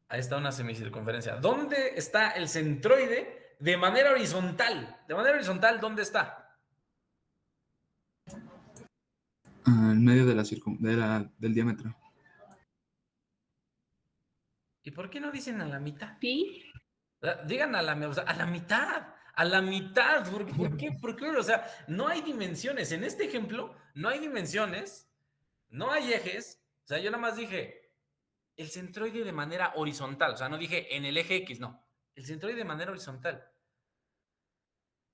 Ahí está una semicircunferencia. ¿Dónde está el centroide de manera horizontal? De manera horizontal, ¿dónde está? En medio de del diámetro. ¿Y por qué no dicen a la mitad? Pi. Digan a la mitad. A la mitad. ¿Por qué? Porque, o sea, no hay dimensiones. En este ejemplo, no hay dimensiones, no hay ejes. O sea, yo nada más dije el centroide de manera horizontal. O sea, no dije en el eje X, no. El centroide de manera horizontal.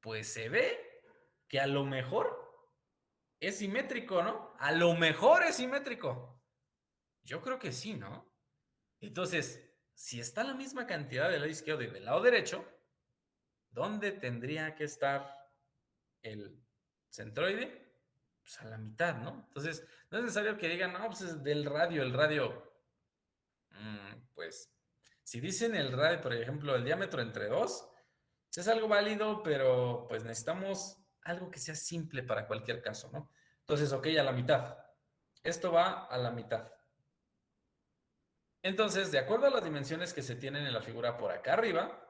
Pues se ve que a lo mejor es simétrico, ¿no? A lo mejor es simétrico. Yo creo que sí, ¿no? Entonces, si está la misma cantidad del lado izquierdo y del lado derecho, ¿dónde tendría que estar el centroide? Pues a la mitad, ¿no? Entonces, no es necesario que digan, no, pues es del radio, el radio. Pues, si dicen el radio, por ejemplo, el diámetro entre 2, es algo válido, pero pues necesitamos algo que sea simple para cualquier caso, ¿no? Entonces, ok, a la mitad. Esto va a la mitad. Entonces, de acuerdo a las dimensiones que se tienen en la figura por acá arriba,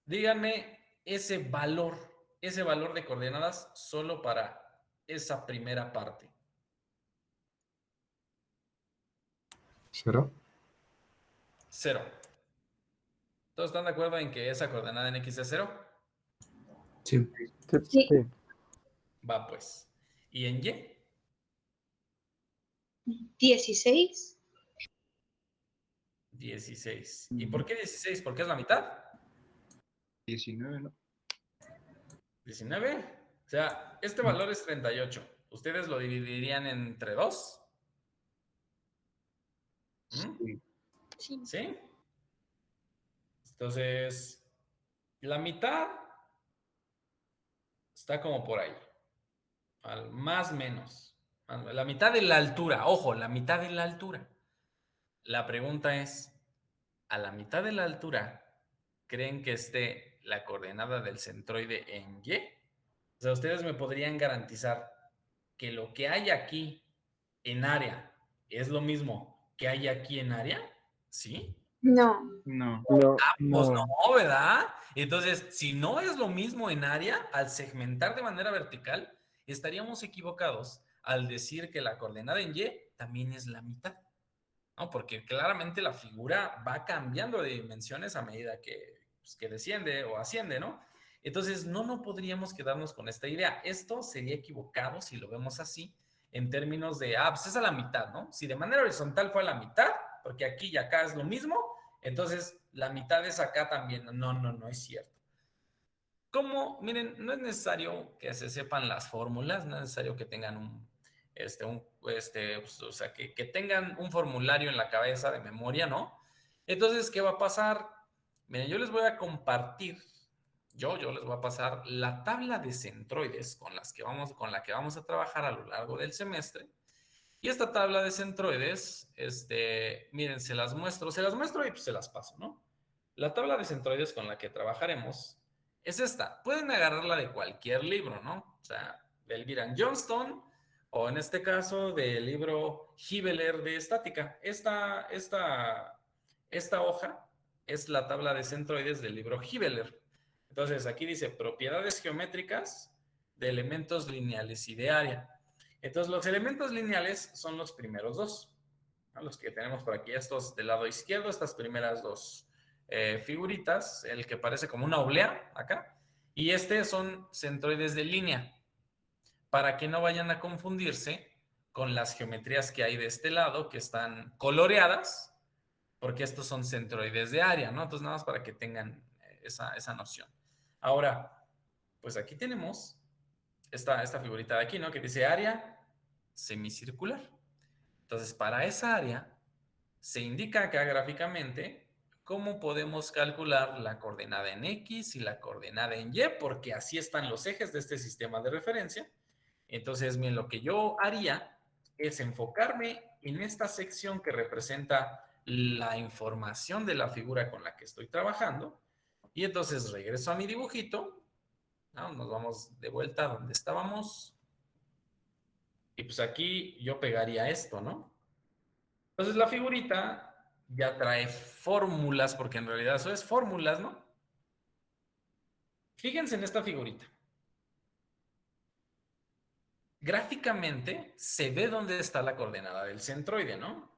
díganme ese valor de coordenadas solo para esa primera parte. 0. 0. ¿Todos están de acuerdo en que esa coordenada en X es 0? Sí. Sí. Va pues. ¿Y en Y? 16. 16. ¿Y por qué 16? ¿Por qué es la mitad? 19, ¿no? 19. O sea, este valor es 38. ¿Ustedes lo dividirían entre 2? Sí. ¿Sí? Entonces, la mitad está como por ahí. Más o menos. La mitad de la altura. Ojo, la mitad de la altura. La pregunta es, ¿a la mitad de la altura creen que esté la coordenada del centroide en Y? O sea, ustedes me podrían garantizar que lo que hay aquí en área es lo mismo que hay aquí en área, ¿sí? No. No. No, Pues no. no, ¿verdad? Entonces, si no es lo mismo en área, al segmentar de manera vertical, estaríamos equivocados al decir que la coordenada en Y también es la mitad, ¿no? Porque claramente la figura va cambiando de dimensiones a medida pues, que desciende o asciende, ¿no? Entonces, no podríamos quedarnos con esta idea. Esto sería equivocado si lo vemos así, en términos de, pues es a la mitad, ¿no? Si de manera horizontal fue a la mitad, porque aquí y acá es lo mismo, entonces la mitad es acá también. No es cierto. ¿Cómo? Miren, no es necesario que se sepan las fórmulas, no es necesario que tengan pues, o sea, que tengan un formulario en la cabeza de memoria, ¿no? Entonces, ¿qué va a pasar? Miren, yo les voy a compartir, yo les voy a pasar la tabla de centroides con la que vamos a trabajar a lo largo del semestre. Y esta tabla de centroides, miren, se las muestro y pues se las paso, ¿no? La tabla de centroides con la que trabajaremos es esta. Pueden agarrarla de cualquier libro, ¿no? O sea, del Viran Johnston, o en este caso del libro Hibeler de estática. Esta hoja es la tabla de centroides del libro Hibeler. Entonces, aquí dice propiedades geométricas de elementos lineales y de área. Entonces, los elementos lineales son los primeros dos, ¿no? Los que tenemos por aquí, estos del lado izquierdo, estas primeras dos figuritas, el que parece como una oblea acá, y son centroides de línea, para que no vayan a confundirse con las geometrías que hay de este lado, que están coloreadas, porque estos son centroides de área, ¿no? Entonces, nada más para que tengan esa noción. Ahora, pues aquí tenemos esta figurita de aquí, ¿no? Que dice área semicircular. Entonces, para esa área, se indica acá gráficamente cómo podemos calcular la coordenada en X y la coordenada en Y, porque así están los ejes de este sistema de referencia. Entonces, bien, lo que yo haría es enfocarme en esta sección que representa la información de la figura con la que estoy trabajando, y entonces regreso a mi dibujito, ¿no? Nos vamos de vuelta a donde estábamos, y pues aquí yo pegaría esto, ¿no? Entonces la figurita ya trae fórmulas, porque en realidad eso es fórmulas, ¿no? Fíjense en esta figurita. Gráficamente se ve dónde está la coordenada del centroide, ¿no?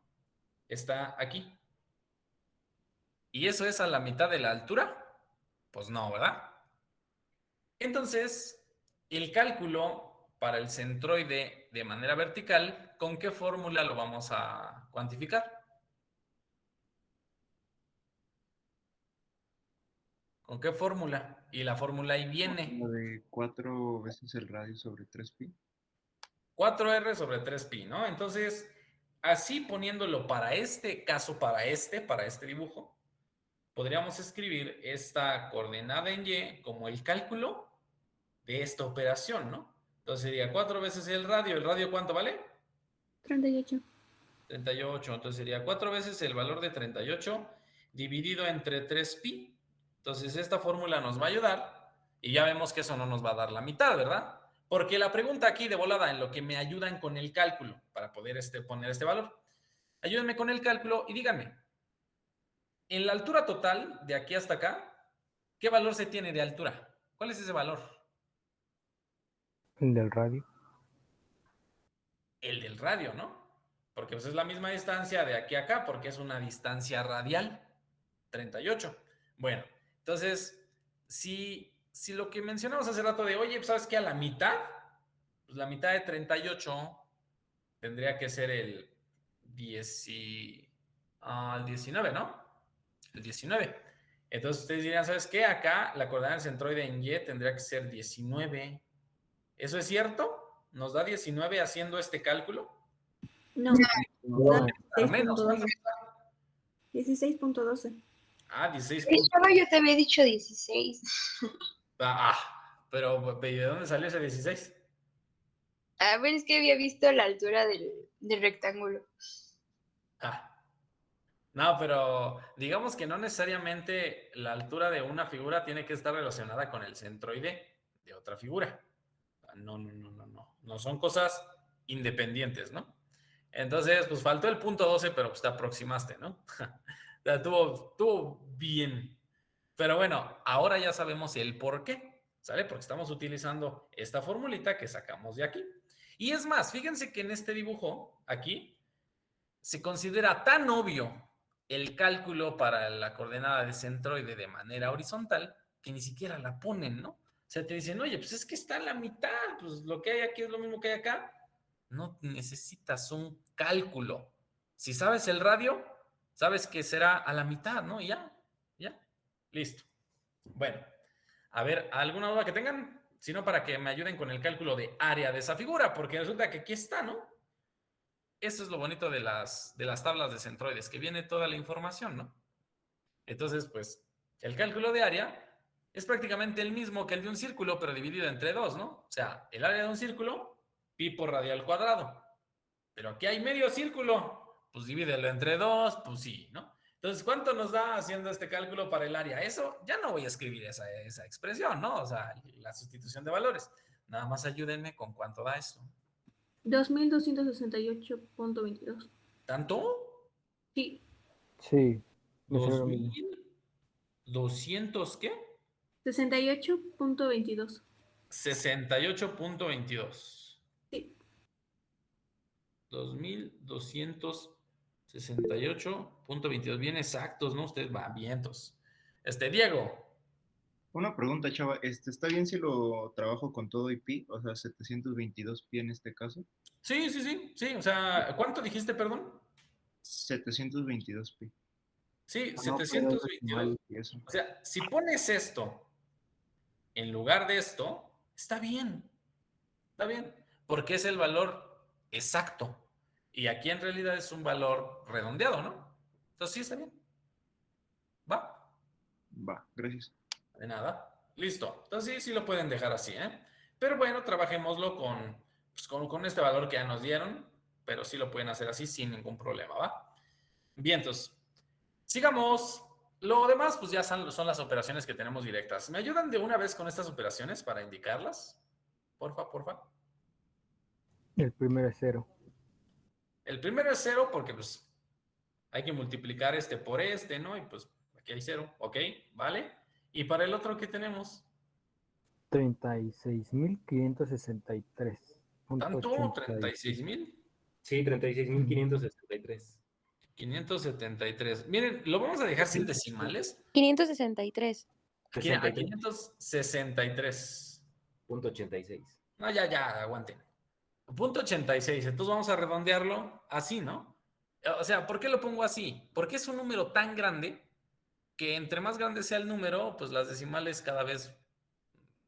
Está aquí. ¿Y eso es a la mitad de la altura? Pues no, ¿verdad? Entonces, el cálculo para el centroide de manera vertical, ¿con qué fórmula lo vamos a cuantificar? ¿Con qué fórmula? Y la fórmula ahí viene. Lo de 4 veces el radio sobre 3pi. 4r sobre 3pi, ¿no? Entonces, así poniéndolo para este caso, para este dibujo, podríamos escribir esta coordenada en y como el cálculo de esta operación, ¿no? Entonces sería 4 veces el radio. ¿El radio cuánto vale? 38. 38. Entonces sería 4 veces el valor de 38 dividido entre 3pi. Entonces esta fórmula nos va a ayudar y ya vemos que eso no nos va a dar la mitad, ¿verdad? Porque la pregunta aquí de volada, en lo que me ayudan con el cálculo para poder poner este valor. Ayúdenme con el cálculo y díganme, en la altura total de aquí hasta acá, ¿qué valor se tiene de altura? ¿Cuál es ese valor? El del radio. El del radio, ¿no? Porque pues, es la misma distancia de aquí a acá, porque es una distancia radial, 38. Bueno, entonces, si lo que mencionamos hace rato de, oye, ¿sabes qué? A la mitad, pues la mitad de 38 tendría que ser el 19, ¿no? El 19. Entonces ustedes dirían, ¿sabes qué? Acá la coordenada del centroide en Y tendría que ser 19. ¿Eso es cierto? ¿Nos da 19 haciendo este cálculo? No. Al menos. 16.12. Ah, 16. Yo te había dicho 16. Pero ¿de dónde salió ese 16? A ver, es que había visto la altura del rectángulo. No, pero digamos que no necesariamente la altura de una figura tiene que estar relacionada con el centroide de otra figura. No son cosas independientes, ¿no? Entonces, pues faltó el punto 12, pero pues te aproximaste, ¿no? Estuvo bien. Pero bueno, ahora ya sabemos el por qué, ¿sale? Porque estamos utilizando esta formulita que sacamos de aquí. Y es más, fíjense que en este dibujo, aquí, se considera tan obvio el cálculo para la coordenada de centroide de manera horizontal que ni siquiera la ponen, ¿no? O sea, te dicen, oye, pues es que está a la mitad, pues lo que hay aquí es lo mismo que hay acá. No necesitas un cálculo. Si sabes el radio, sabes que será a la mitad, ¿no? Y ya, listo. Bueno, a ver, ¿alguna duda que tengan? sino para que me ayuden con el cálculo de área de esa figura, porque resulta que aquí está, ¿no? Eso es lo bonito de las tablas de centroides, que viene toda la información, ¿no? Entonces, pues, el cálculo de área es prácticamente el mismo que el de un círculo, pero dividido entre dos, ¿no? O sea, el área de un círculo, pi por radio al cuadrado. Pero aquí hay medio círculo, pues divídelo entre dos, pues sí, ¿no? Entonces, ¿cuánto nos da haciendo este cálculo para el área? Eso ya no voy a escribir esa expresión, ¿no? O sea, la sustitución de valores. Nada más ayúdenme con cuánto da esto. 2268.22. ¿Tanto? Sí. Sí. me salió lo mismo. ¿2200 qué? 68.22. 68.22. Sí. 2268.22. Bien exactos, ¿no? Ustedes van vientos. Diego. Una pregunta, chava. ¿Está bien si lo trabajo con todo y pi? O sea, 722 pi en este caso. Sí. O sea, ¿cuánto dijiste, perdón? 722 pi. Sí, No, 722. y eso. O sea, si pones esto en lugar de esto, está bien. Está bien. Porque es el valor exacto. Y aquí en realidad es un valor redondeado, ¿no? Entonces sí está bien. ¿Va? Va, gracias. De nada. Listo. Entonces sí lo pueden dejar así, ¿eh? Pero bueno, trabajémoslo con este valor que ya nos dieron, pero sí lo pueden hacer así sin ningún problema, ¿va? Bien, entonces, sigamos. Lo demás, pues ya son las operaciones que tenemos directas. ¿Me ayudan de una vez con estas operaciones para indicarlas? Porfa. El primero es 0. El primero es 0 porque pues hay que multiplicar por ¿no? Y pues aquí hay 0, ¿ok? ¿Vale? ¿Y para el otro qué tenemos? 36.563. ¿Tanto? ¿36,000? Sí, 36.563. 573. Miren, lo vamos a dejar sin decimales. 563. A 563.86. No, ya, aguanten. Punto 86. Entonces vamos a redondearlo así, ¿no? O sea, ¿por qué lo pongo así? Porque es un número tan grande que entre más grande sea el número, pues las decimales cada vez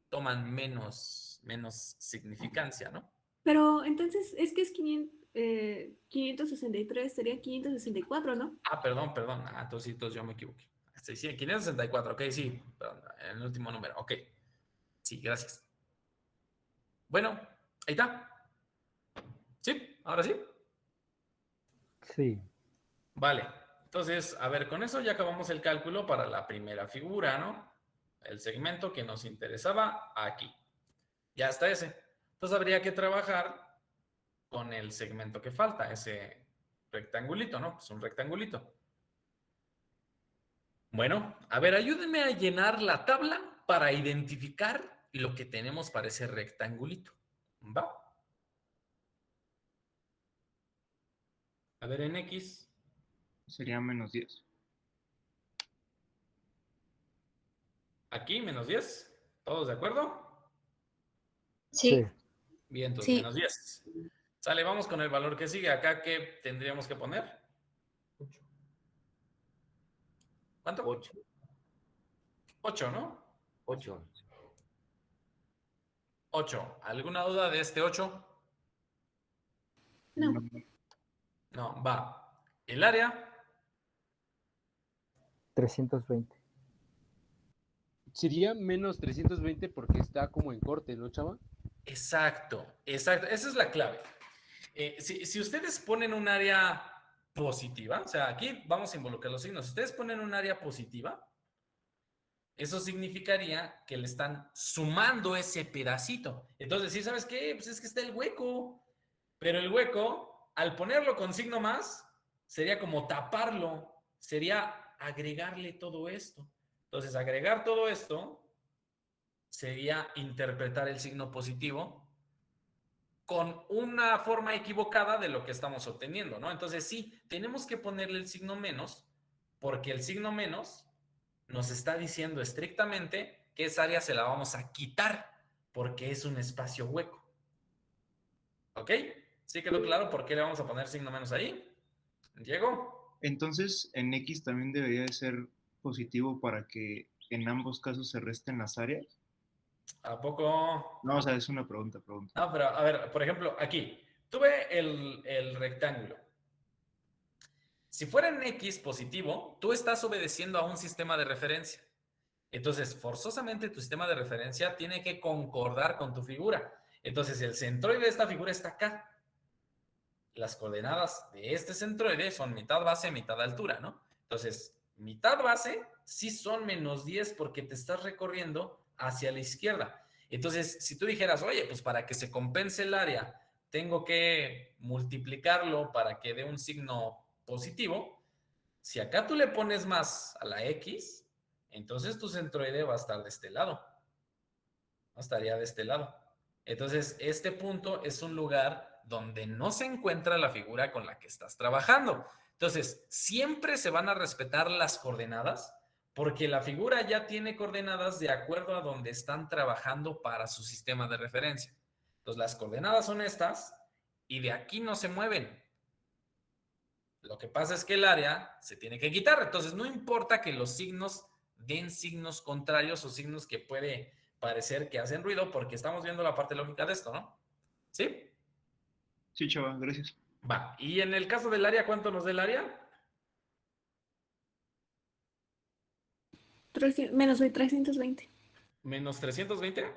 toman menos significancia, ¿no? Pero entonces es que es 563, sería 564, ¿no? Perdón. Entonces yo me equivoqué. Sí, 564, ok, sí. Perdón, el último número, ok. Sí, gracias. Bueno, ahí está. ¿Sí? ¿Ahora sí? Sí. Vale. Entonces, a ver, con eso ya acabamos el cálculo para la primera figura, ¿no? El segmento que nos interesaba aquí. Ya está ese. Entonces habría que trabajar con el segmento que falta, ese rectangulito, ¿no? Pues un rectangulito. Bueno, a ver, ayúdenme a llenar la tabla para identificar lo que tenemos para ese rectangulito. ¿Va? A ver, en X. Sería menos 10. Aquí, menos 10. ¿Todos de acuerdo? Sí. Bien, entonces Sí. menos 10. Sale, vamos con el valor que sigue. Acá, ¿qué tendríamos que poner? 8. ¿Cuánto? 8. 8, ¿no? 8. 8. ¿Alguna duda de este 8? No. No, va. ¿El área? 320. Sería menos 320 porque está como en corte, ¿no, chava? Exacto. Esa es la clave. Si ustedes ponen un área positiva, o sea, aquí vamos a involucrar los signos. Si ustedes ponen un área positiva, eso significaría que le están sumando ese pedacito. Entonces, ¿sí sabes qué? Pues es que está el hueco. Pero el hueco, al ponerlo con signo más, sería como taparlo. Sería agregarle todo esto. Entonces, agregar todo esto sería interpretar el signo positivo con una forma equivocada de lo que estamos obteniendo, ¿no? Entonces, sí, tenemos que ponerle el signo menos, porque el signo menos nos está diciendo estrictamente que esa área se la vamos a quitar, porque es un espacio hueco. ¿Ok? ¿Sí quedó claro por qué le vamos a poner signo menos ahí? ¿Diego? Entonces, en X también debería de ser positivo para que en ambos casos se resten las áreas. ¿A poco? No, o sea, es una pregunta. No, pero a ver, por ejemplo, aquí, tuve el rectángulo. Si fuera en X positivo, tú estás obedeciendo a un sistema de referencia. Entonces, forzosamente tu sistema de referencia tiene que concordar con tu figura. Entonces, el centroide de esta figura está acá. Las coordenadas de este centroide son mitad base, mitad altura, ¿no? Entonces, mitad base sí son -10 porque te estás recorriendo hacia la izquierda. Entonces, si tú dijeras, oye, pues para que se compense el área, tengo que multiplicarlo para que dé un signo positivo. Si acá tú le pones más a la X, entonces tu centroide va a estar de este lado. No estaría de este lado. Entonces, este punto es un lugar donde no se encuentra la figura con la que estás trabajando. Entonces, siempre se van a respetar las coordenadas porque la figura ya tiene coordenadas de acuerdo a donde están trabajando para su sistema de referencia. Entonces, las coordenadas son estas y de aquí no se mueven. Lo que pasa es que el área se tiene que quitar. Entonces, no importa que los signos den signos contrarios o signos que puede parecer que hacen ruido, porque estamos viendo la parte lógica de esto, ¿no? ¿Sí? Sí, chaval, gracias. Va. Y en el caso del área, ¿cuánto nos da el área? Menos de 320. ¿Menos 320?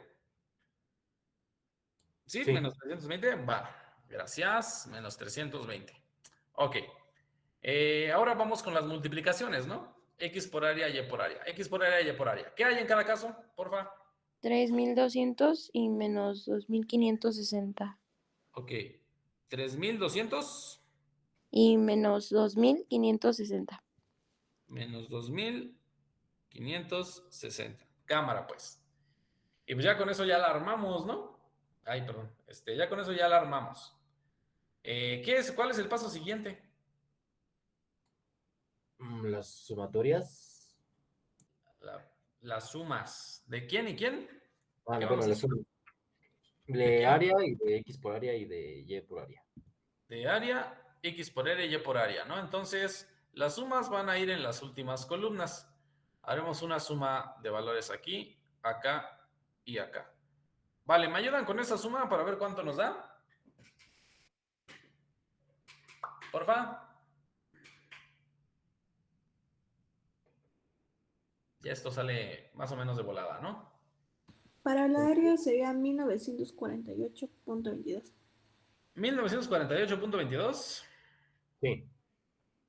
¿Sí? Sí. Menos 320. Va. Gracias. Menos 320. Ok. Ahora vamos con las multiplicaciones, ¿no? X por área, Y por área. X por área, Y por área. ¿Qué hay en cada caso? Porfa. 3.200 y menos 2.560. Ok. 3.200 Y menos 2.560. menos 2.560. Cámara, pues. Y pues ya con eso ya la armamos, ¿no? Ay, perdón. Ya con eso ya la armamos. ¿Cuál es el paso siguiente? Las sumatorias. Las sumas. ¿De quién y quién? Ah, ¿Qué bueno, vamos a las hacer? sumas. ¿De De quién? área y de X por área y de Y por área. De área, X por área y Y por área, ¿no? Entonces, las sumas van a ir en las últimas columnas. Haremos una suma de valores aquí, acá y acá. Vale, ¿me ayudan con esa suma para ver cuánto nos da? Porfa. Ya esto sale más o menos de volada, ¿no? Para el área sería 1948.22. 1948.22. Sí.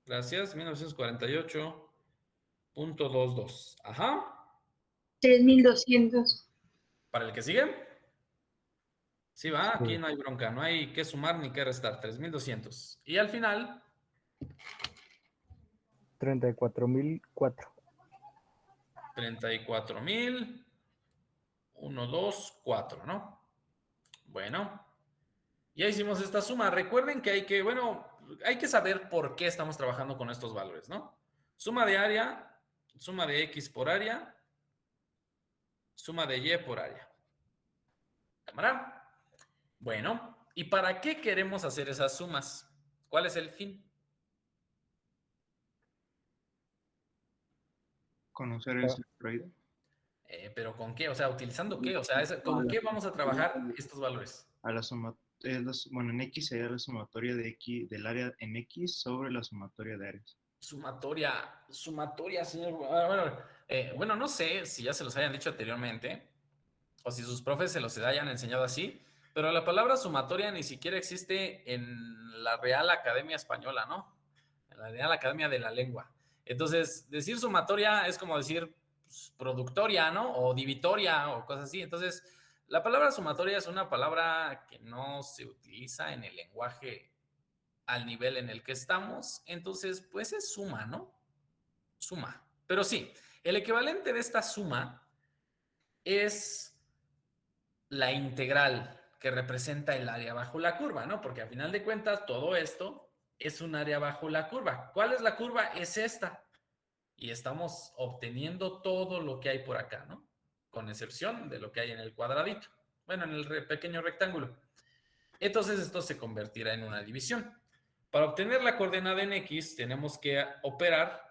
Gracias, 1948.22. Ajá. 3.200. ¿Para el que sigue? Sí, va, aquí Sí. no hay bronca, no hay que sumar ni que restar, 3.200. Y al final, 34.004. 34.000, 1, 2, 4, ¿no? Bueno, ya hicimos esta suma. Recuerden que hay que saber por qué estamos trabajando con estos valores, ¿no? Suma de área, suma de X por área, suma de Y por área. ¿Cámara? Bueno, ¿y para qué queremos hacer esas sumas? ¿Cuál es el fin? Conocer el centroide. ¿Pero con qué? O sea, ¿utilizando qué? O sea, ¿con qué vamos a trabajar estos valores? A la suma, bueno, en X sería la sumatoria de X, del área en X sobre la sumatoria de áreas. Sumatoria, señor. Bueno, no sé si ya se los hayan dicho anteriormente o si sus profes se los hayan enseñado así, pero la palabra sumatoria ni siquiera existe en la Real Academia Española, ¿no? En la Real Academia de la Lengua. Entonces, decir sumatoria es como decir pues, productoria, ¿no? O divitoria o cosas así. Entonces, la palabra sumatoria es una palabra que no se utiliza en el lenguaje al nivel en el que estamos, entonces pues es suma, ¿no? Suma. Pero sí, el equivalente de esta suma es la integral que representa el área bajo la curva, ¿no? Porque a final de cuentas todo esto es un área bajo la curva. ¿Cuál es la curva? Es esta. Y estamos obteniendo todo lo que hay por acá, ¿no? Con excepción de lo que hay en el cuadradito. Bueno, en el pequeño rectángulo. Entonces esto se convertirá en una división. Para obtener la coordenada en X tenemos que operar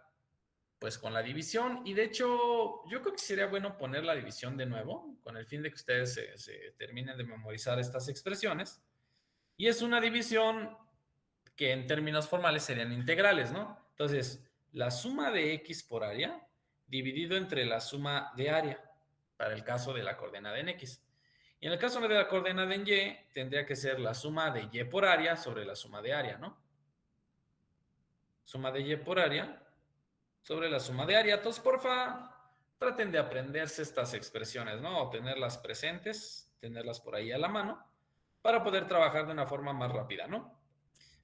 pues con la división. Y de hecho, yo creo que sería bueno poner la división de nuevo, con el fin de que ustedes se terminen de memorizar estas expresiones. Y es una división que en términos formales serían integrales, ¿no? Entonces, la suma de x por área dividido entre la suma de área, para el caso de la coordenada en x. Y en el caso de la coordenada en y, tendría que ser la suma de y por área sobre la suma de área, ¿no? Suma de y por área sobre la suma de área. Entonces, porfa, traten de aprenderse estas expresiones, ¿no? O tenerlas presentes, tenerlas por ahí a la mano, para poder trabajar de una forma más rápida, ¿no?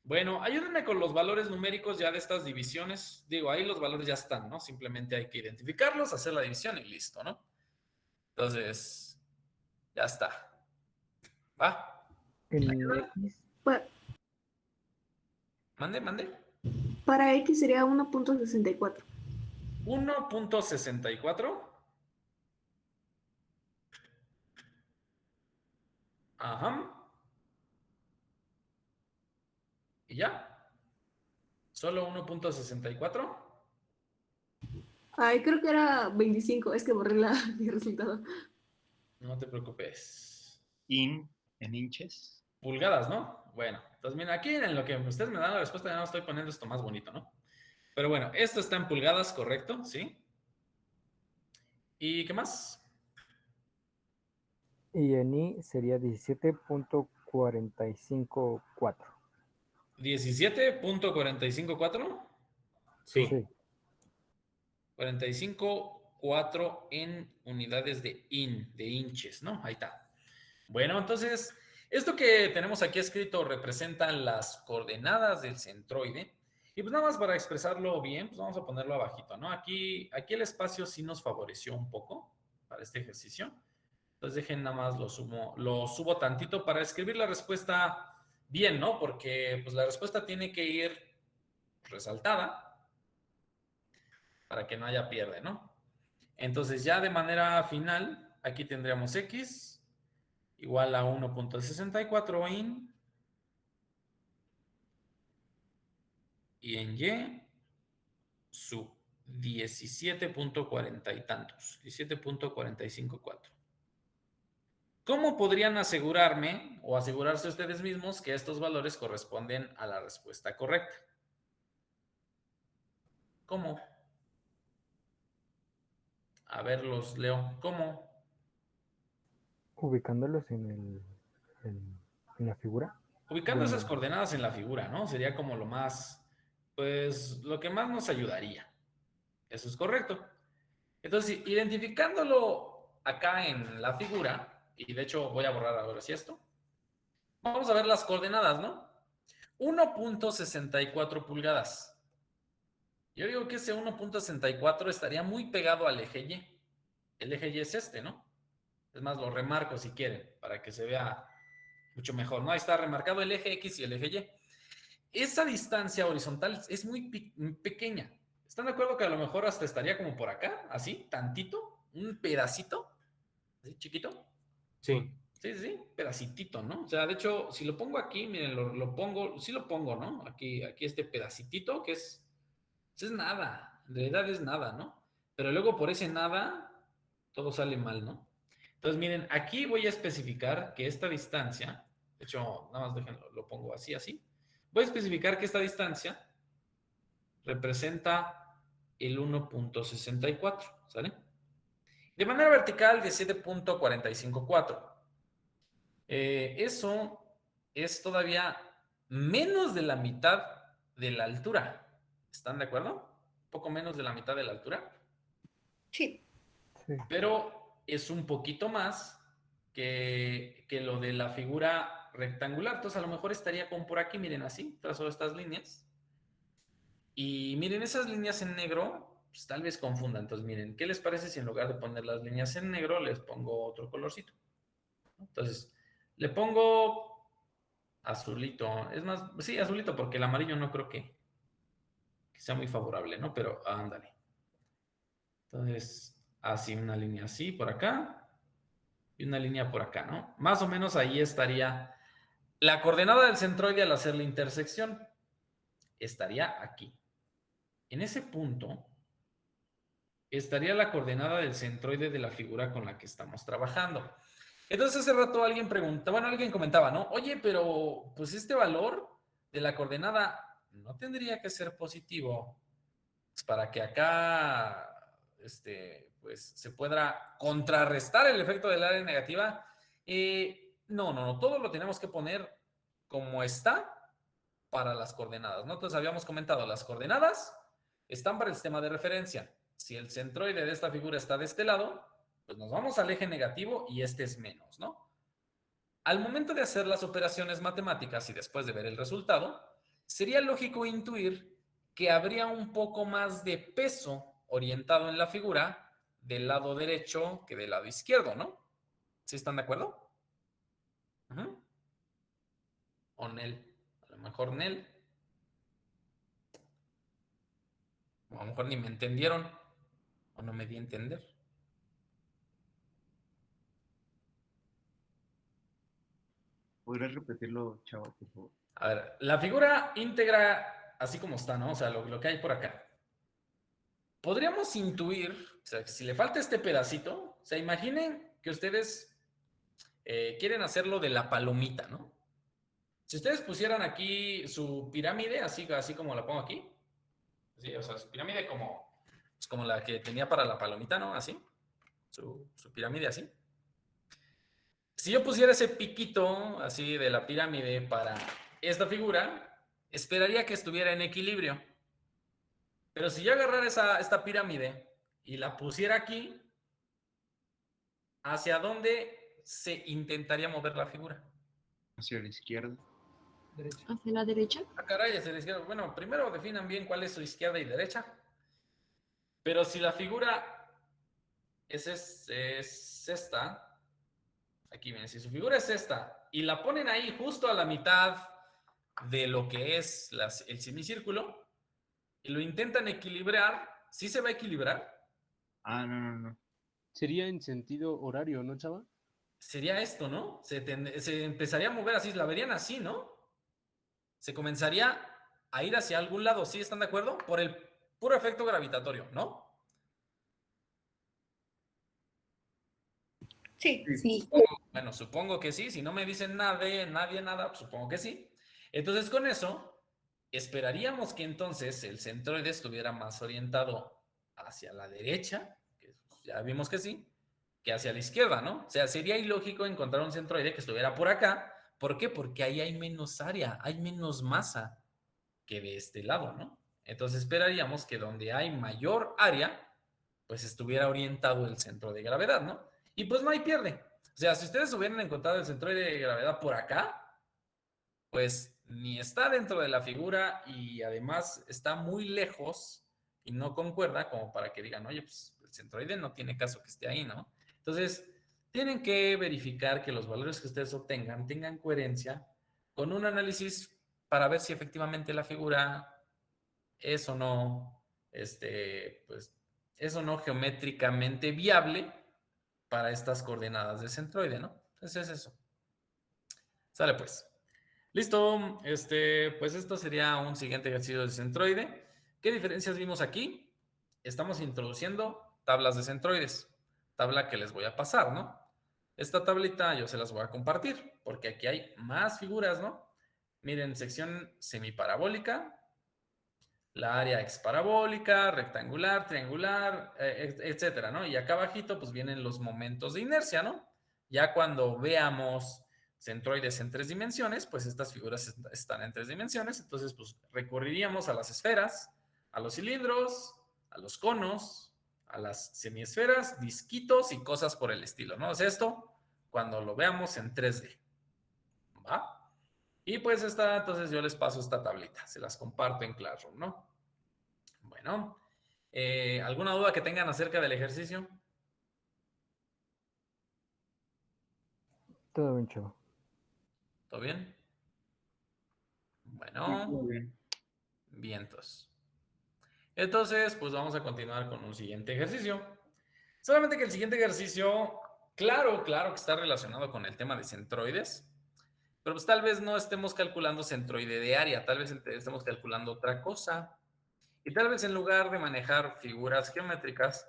Bueno, ayúdenme con los valores numéricos ya de estas divisiones. Digo, ahí los valores ya están, ¿no? Simplemente hay que identificarlos, hacer la división y listo, ¿no? Entonces, ya está. ¿Va? Mande. Para X sería 1.64. 1.64. Ajá. ¿Y ya? ¿Solo 1.64? Ay, creo que era 25. Es que borré el resultado. No te preocupes. En inches. Pulgadas, ¿no? Bueno, entonces mira, aquí en lo que ustedes me dan la respuesta, ya no estoy poniendo esto más bonito, ¿no? Pero bueno, esto está en pulgadas, correcto, ¿sí? ¿Y qué más? Y en I sería 17.454. ¿17.454? Sí. 45.4 en unidades de inches, ¿no? Ahí está. Bueno, entonces, esto que tenemos aquí escrito representan las coordenadas del centroide. Y pues nada más para expresarlo bien, pues vamos a ponerlo abajito, ¿no? Aquí el espacio sí nos favoreció un poco para este ejercicio. Entonces dejen nada más lo subo tantito para escribir la respuesta bien, ¿no? Porque pues la respuesta tiene que ir resaltada para que no haya pierde, ¿no? Entonces ya de manera final, aquí tendríamos x igual a 1.64 in y en y su 17.40 y tantos, 17.454. ¿Cómo podrían asegurarme o asegurarse ustedes mismos que estos valores corresponden a la respuesta correcta? ¿Cómo? A ver, los leo. ¿Cómo? Ubicándolos en la figura. Ubicando esas coordenadas en la figura, ¿no? Sería como lo más, pues, lo que más nos ayudaría. Eso es correcto. Entonces, identificándolo acá en la figura, y de hecho voy a borrar ahora sí esto, vamos a ver las coordenadas, ¿no? 1.64 pulgadas. Yo digo que ese 1.64 estaría muy pegado al eje Y. El eje Y es este, ¿no? Es más, lo remarco si quieren, para que se vea mucho mejor, ¿no? Ahí está remarcado el eje X y el eje Y. Esa distancia horizontal es muy pequeña. ¿Están de acuerdo que a lo mejor hasta estaría como por acá? Así, tantito, un pedacito, así chiquito. Sí. Sí, pedacitito, ¿no? O sea, de hecho, si lo pongo aquí, miren, lo pongo, sí lo pongo, ¿no? Aquí este pedacitito que es nada, en realidad es nada, ¿no? Pero luego por ese nada, todo sale mal, ¿no? Entonces, miren, aquí voy a especificar que esta distancia, de hecho, nada más déjenlo, lo pongo así. Voy a especificar que esta distancia representa el 1.64, ¿sale? De manera vertical, 17.454. Eso es todavía menos de la mitad de la altura. ¿Están de acuerdo? Un poco menos de la mitad de la altura. Sí. Pero es un poquito más que lo de la figura rectangular. Entonces, a lo mejor estaría como por aquí, miren así, trazo estas líneas. Y miren, esas líneas en negro, pues tal vez confundan. Entonces, miren, ¿qué les parece si en lugar de poner las líneas en negro, les pongo otro colorcito? Entonces, le pongo azulito. Es más, sí, azulito, porque el amarillo no creo que sea muy favorable, ¿no? Pero ándale. Entonces, así una línea así por acá y una línea por acá, ¿no? Más o menos ahí estaría la coordenada del centroide al hacer la intersección. Estaría aquí. En ese punto, estaría la coordenada del centroide de la figura con la que estamos trabajando. Entonces hace rato alguien alguien comentaba, ¿no? Oye, pero pues este valor de la coordenada no tendría que ser positivo pues, para que acá pues se pueda contrarrestar el efecto del área negativa. No, todo lo tenemos que poner como está para las coordenadas, ¿no? Entonces habíamos comentado, las coordenadas están para el sistema de referencia. Si el centroide de esta figura está de este lado, pues nos vamos al eje negativo y este es menos, ¿no? Al momento de hacer las operaciones matemáticas y después de ver el resultado, sería lógico intuir que habría un poco más de peso orientado en la figura del lado derecho que del lado izquierdo, ¿no? ¿Sí están de acuerdo? O Nel. A lo mejor Nel. O a lo mejor ni me entendieron. O no me di a entender. ¿Podrías repetirlo, Chava, por favor? A ver, la figura íntegra, así como está, ¿no? O sea, lo que hay por acá. Podríamos intuir, o sea, que si le falta este pedacito, o sea, imaginen que ustedes quieren hacerlo de la palomita, ¿no? Si ustedes pusieran aquí su pirámide, así como la pongo aquí, ¿sí? O sea, su pirámide como la que tenía para la palomita, ¿no? Así, su pirámide así. Si yo pusiera ese piquito así de la pirámide para esta figura, esperaría que estuviera en equilibrio. Pero si yo agarrara esta pirámide y la pusiera aquí, ¿hacia dónde se intentaría mover la figura? Hacia la izquierda. Derecha. ¿Hacia la derecha? Ah, caray, hacia la izquierda. Bueno, primero definan bien cuál es su izquierda y derecha. Pero si la figura es esta, aquí miren, si su figura es esta y la ponen ahí justo a la mitad de lo que es el semicírculo y lo intentan equilibrar, ¿sí se va a equilibrar? Ah, no. Sería en sentido horario, ¿no, Chava? Sería esto, ¿no? Se empezaría a mover así, la verían así, ¿no? Se comenzaría a ir hacia algún lado, ¿sí están de acuerdo? Por el puro efecto gravitatorio, ¿no? Sí. Bueno, supongo que sí. Si no me dicen nadie nada, pues supongo que sí. Entonces, con eso, esperaríamos que entonces el centroide estuviera más orientado hacia la derecha, que ya vimos que sí, que hacia la izquierda, ¿no? O sea, sería ilógico encontrar un centroide que estuviera por acá. ¿Por qué? Porque ahí hay menos área, hay menos masa que de este lado, ¿no? Entonces esperaríamos que donde hay mayor área, pues estuviera orientado el centro de gravedad, ¿no? Y pues no hay pierde. O sea, si ustedes hubieran encontrado el centro de gravedad por acá, pues ni está dentro de la figura y además está muy lejos y no concuerda como para que digan, oye, pues el centroide no tiene caso que esté ahí, ¿no? Entonces, tienen que verificar que los valores que ustedes obtengan tengan coherencia con un análisis para ver si efectivamente la figura es o no, pues, es o no geométricamente viable para estas coordenadas de centroide, ¿no? Entonces es eso. Sale pues. Listo, pues esto sería un siguiente ejercicio de centroide. ¿Qué diferencias vimos aquí? Estamos introduciendo tablas de centroides, tabla que les voy a pasar, ¿no? Esta tablita yo se las voy a compartir, porque aquí hay más figuras, ¿no? Miren, sección semiparabólica, la área exparabólica, rectangular, triangular, etcétera, ¿no? Y acá abajito, pues vienen los momentos de inercia, ¿no? Ya cuando veamos centroides en 3 dimensiones, pues estas figuras están en 3 dimensiones, entonces pues recurriríamos a las esferas, a los cilindros, a los conos, a las semiesferas, disquitos y cosas por el estilo, ¿no? O sea, esto cuando lo veamos en 3D, ¿va? Y pues entonces yo les paso esta tablita, se las comparto en Classroom, ¿no? Bueno, ¿alguna duda que tengan acerca del ejercicio? Todo bien, Chava. ¿Todo bien? Bueno, Sí, todo bien. vientos. Entonces, pues vamos a continuar con un siguiente ejercicio. Solamente que el siguiente ejercicio, claro que está relacionado con el tema de centroides, pero pues tal vez no estemos calculando centroide de área, tal vez estemos calculando otra cosa. Y tal vez en lugar de manejar figuras geométricas,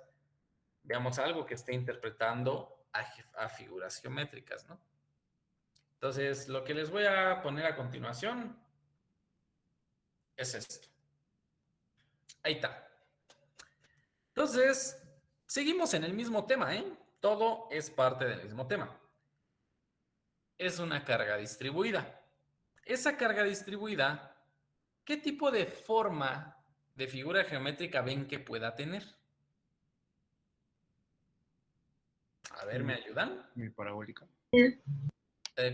veamos algo que esté interpretando a figuras geométricas, ¿no? Entonces, lo que les voy a poner a continuación es esto. Ahí está. Entonces, seguimos en el mismo tema, ¿eh? Todo es parte del mismo tema. Es una carga distribuida. Esa carga distribuida, ¿qué tipo de forma de figura geométrica ven que pueda tener? A ver, ¿me ayudan? Mi parabólica.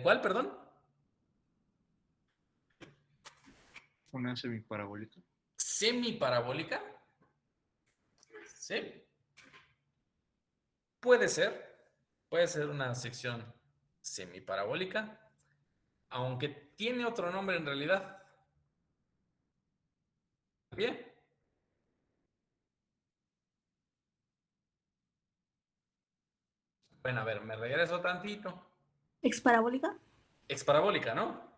¿Cuál, perdón? Una semiparabólica. ¿Semiparabólica? Sí. Puede ser una sección semiparabólica, aunque tiene otro nombre en realidad. Bien. Bueno, a ver, me regreso tantito. ¿Exparabólica? Exparabólica, ¿no?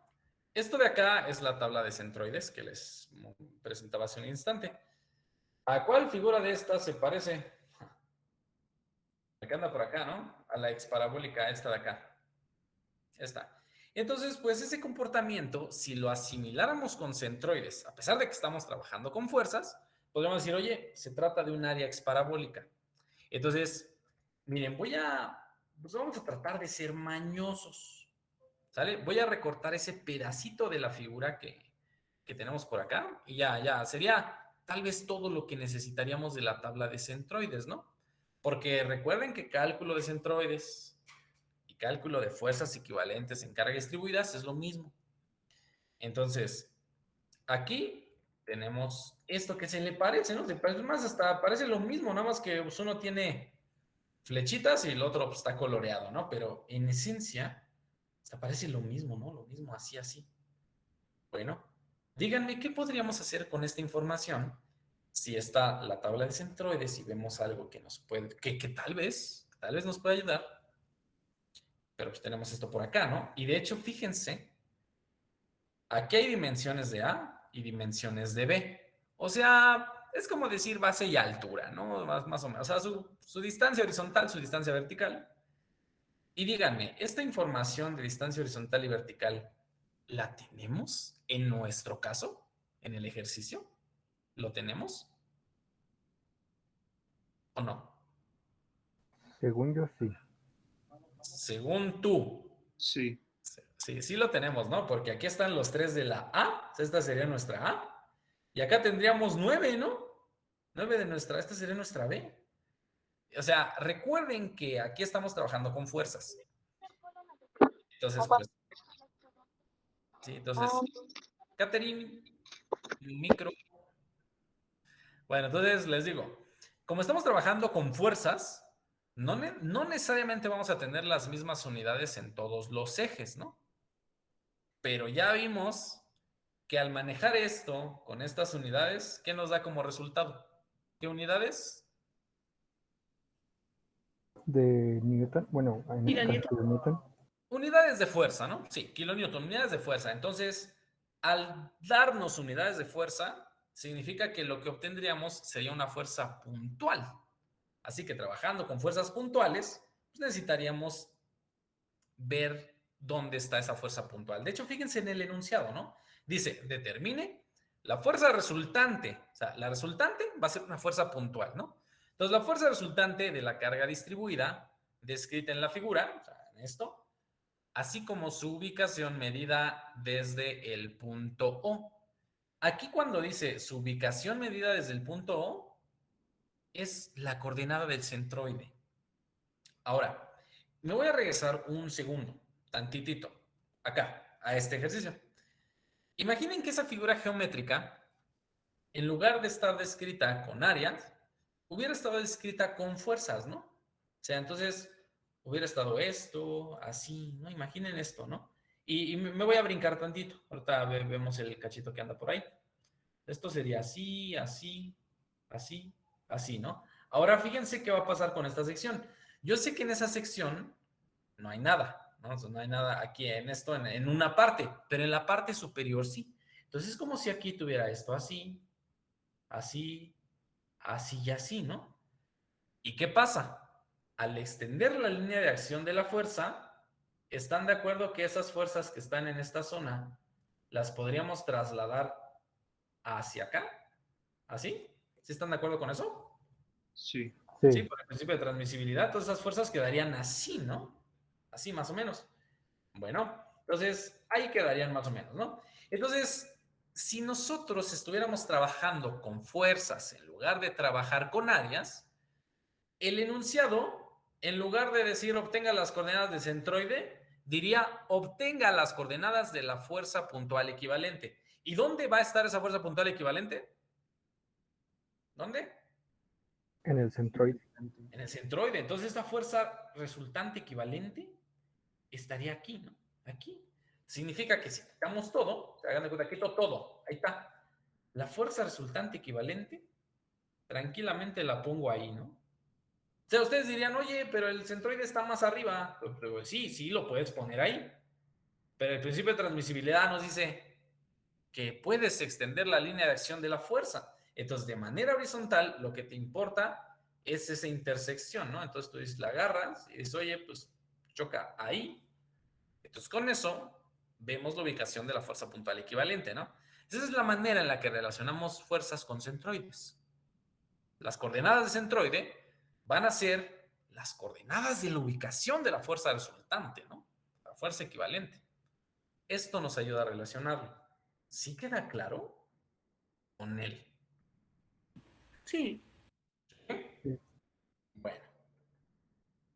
Esto de acá es la tabla de centroides que les presentaba hace un instante. ¿A cuál figura de esta se parece? La que anda por acá, ¿no? A la exparabólica esta de acá. Esta. Entonces, pues ese comportamiento, si lo asimiláramos con centroides, a pesar de que estamos trabajando con fuerzas, podríamos decir, oye, se trata de un área exparabólica. Entonces, miren, pues vamos a tratar de ser mañosos, ¿sale? Voy a recortar ese pedacito de la figura que tenemos por acá y ya, sería tal vez todo lo que necesitaríamos de la tabla de centroides, ¿no? Porque recuerden que cálculo de centroides y cálculo de fuerzas equivalentes en cargas distribuidas es lo mismo. Entonces, aquí tenemos esto que se le parece, ¿no? Se parece más, hasta parece lo mismo, nada más que uno tiene flechitas y el otro pues, está coloreado, ¿no? Pero en esencia, hasta parece lo mismo, ¿no? Lo mismo, así. Bueno, díganme, ¿qué podríamos hacer con esta información si está la tabla de centroides y vemos algo que nos puede, que tal vez nos puede ayudar? Pero pues tenemos esto por acá, ¿no? Y de hecho, fíjense, aquí hay dimensiones de A y dimensiones de B. O sea, es como decir base y altura, ¿no? Más o menos. O sea, su distancia horizontal, su distancia vertical. Y díganme, ¿esta información de distancia horizontal y vertical la tenemos en nuestro caso, en el ejercicio? ¿Lo tenemos? ¿O no? Según yo, sí. Según tú. Sí. Sí lo tenemos, ¿no? Porque aquí están los 3 de la A. Esta sería nuestra A. Y acá tendríamos 9, ¿no? 9 de nuestra, esta sería nuestra B. O sea, recuerden que aquí estamos trabajando con fuerzas. Entonces, pues... Sí, entonces... Catherine, micro. Bueno, entonces les digo, como estamos trabajando con fuerzas, no necesariamente vamos a tener las mismas unidades en todos los ejes, ¿no? Pero ya vimos que al manejar esto con estas unidades, ¿qué nos da como resultado? ¿Qué unidades? De Newton, bueno, en este caso de Newton. Unidades de fuerza, ¿no? Sí, kilonewton, unidades de fuerza. Entonces, al darnos unidades de fuerza, significa que lo que obtendríamos sería una fuerza puntual. Así que trabajando con fuerzas puntuales, pues necesitaríamos ver dónde está esa fuerza puntual. De hecho, fíjense en el enunciado, ¿no? Dice, determine la fuerza resultante. O sea, la resultante va a ser una fuerza puntual, ¿no? Entonces, la fuerza resultante de la carga distribuida, descrita en la figura, o sea, en esto, así como su ubicación medida desde el punto O. Aquí cuando dice su ubicación medida desde el punto O, es la coordenada del centroide. Ahora, me voy a regresar un segundo, tantitito, acá, a este ejercicio. Imaginen que esa figura geométrica, en lugar de estar descrita con áreas, hubiera estado descrita con fuerzas, ¿no? O sea, entonces hubiera estado esto, así, ¿no? Imaginen esto, ¿no? Y me voy a brincar tantito. Ahorita vemos el cachito que anda por ahí. Esto sería así, así, así, así, ¿no? Ahora fíjense qué va a pasar con esta sección. Yo sé que en esa sección no hay nada, ¿no? O sea, no hay nada aquí en esto, en una parte, pero en la parte superior sí. Entonces es como si aquí tuviera esto así, así, así y así, ¿no? ¿Y qué pasa? Al extender la línea de acción de la fuerza, ¿están de acuerdo que esas fuerzas que están en esta zona las podríamos trasladar hacia acá? ¿Así? ¿Sí están de acuerdo con eso? Sí. Sí, por el principio de transmisibilidad, todas esas fuerzas quedarían así, ¿no? Así más o menos. Bueno, entonces ahí quedarían más o menos, ¿no? Entonces, si nosotros estuviéramos trabajando con fuerzas en lugar de trabajar con áreas, el enunciado, en lugar de decir obtenga las coordenadas del centroide, diría obtenga las coordenadas de la fuerza puntual equivalente. ¿Y dónde va a estar esa fuerza puntual equivalente? ¿Dónde? En el centroide. En el centroide. Entonces, esta fuerza resultante equivalente estaría aquí, ¿no? Aquí. Significa que si quitamos todo, se hagan de cuenta, quito todo, ahí está. La fuerza resultante equivalente, tranquilamente la pongo ahí, ¿no? O sea, ustedes dirían, oye, pero el centroide está más arriba. Pero sí, lo puedes poner ahí. Pero el principio de transmisibilidad nos dice que puedes extender la línea de acción de la fuerza. Entonces, de manera horizontal, lo que te importa es esa intersección, ¿no? Entonces, tú dices, la agarras y dices, oye, pues choca ahí. Entonces, con eso vemos la ubicación de la fuerza puntual equivalente, ¿no? Esa es la manera en la que relacionamos fuerzas con centroides. Las coordenadas de centroide van a ser las coordenadas de la ubicación de la fuerza resultante, ¿no? La fuerza equivalente. Esto nos ayuda a relacionarlo. ¿Sí queda claro? Con él. Sí. Bueno.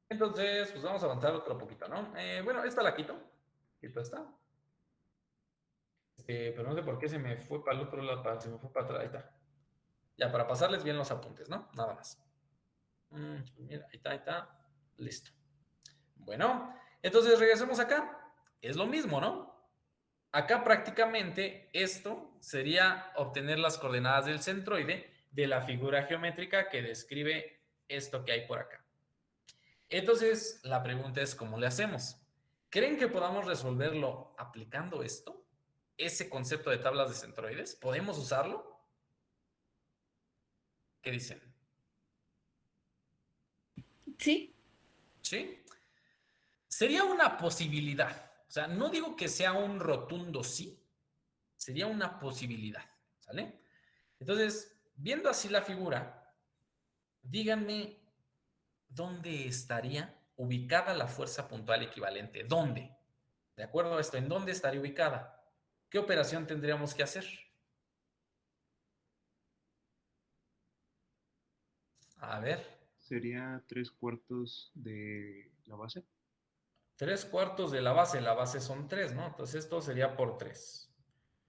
Entonces, pues vamos a avanzar otro poquito, ¿no? Bueno, esta la quito. Quito esta. Pero no sé por qué se me fue para el otro lado, se me fue para atrás. Ahí está. Ya, para pasarles bien los apuntes, ¿no? Nada más. Mira, ahí está. Listo. Bueno, entonces regresemos acá. Es lo mismo, ¿no? Acá prácticamente esto sería obtener las coordenadas del centroide de la figura geométrica que describe esto que hay por acá. Entonces, la pregunta es, ¿cómo le hacemos? ¿Creen que podamos resolverlo aplicando esto? Ese concepto de tablas de centroides. ¿Podemos usarlo? ¿Qué dicen? Sí. ¿Sí? Sería una posibilidad. O sea, no digo que sea un rotundo sí. Sería una posibilidad. ¿Sale? Entonces, viendo así la figura, díganme dónde estaría ubicada la fuerza puntual equivalente. ¿Dónde? De acuerdo a esto, ¿en dónde estaría ubicada? ¿Qué operación tendríamos que hacer? A ver. Sería 3/4 de la base. 3/4 de la base son 3, ¿no? Entonces esto sería por 3.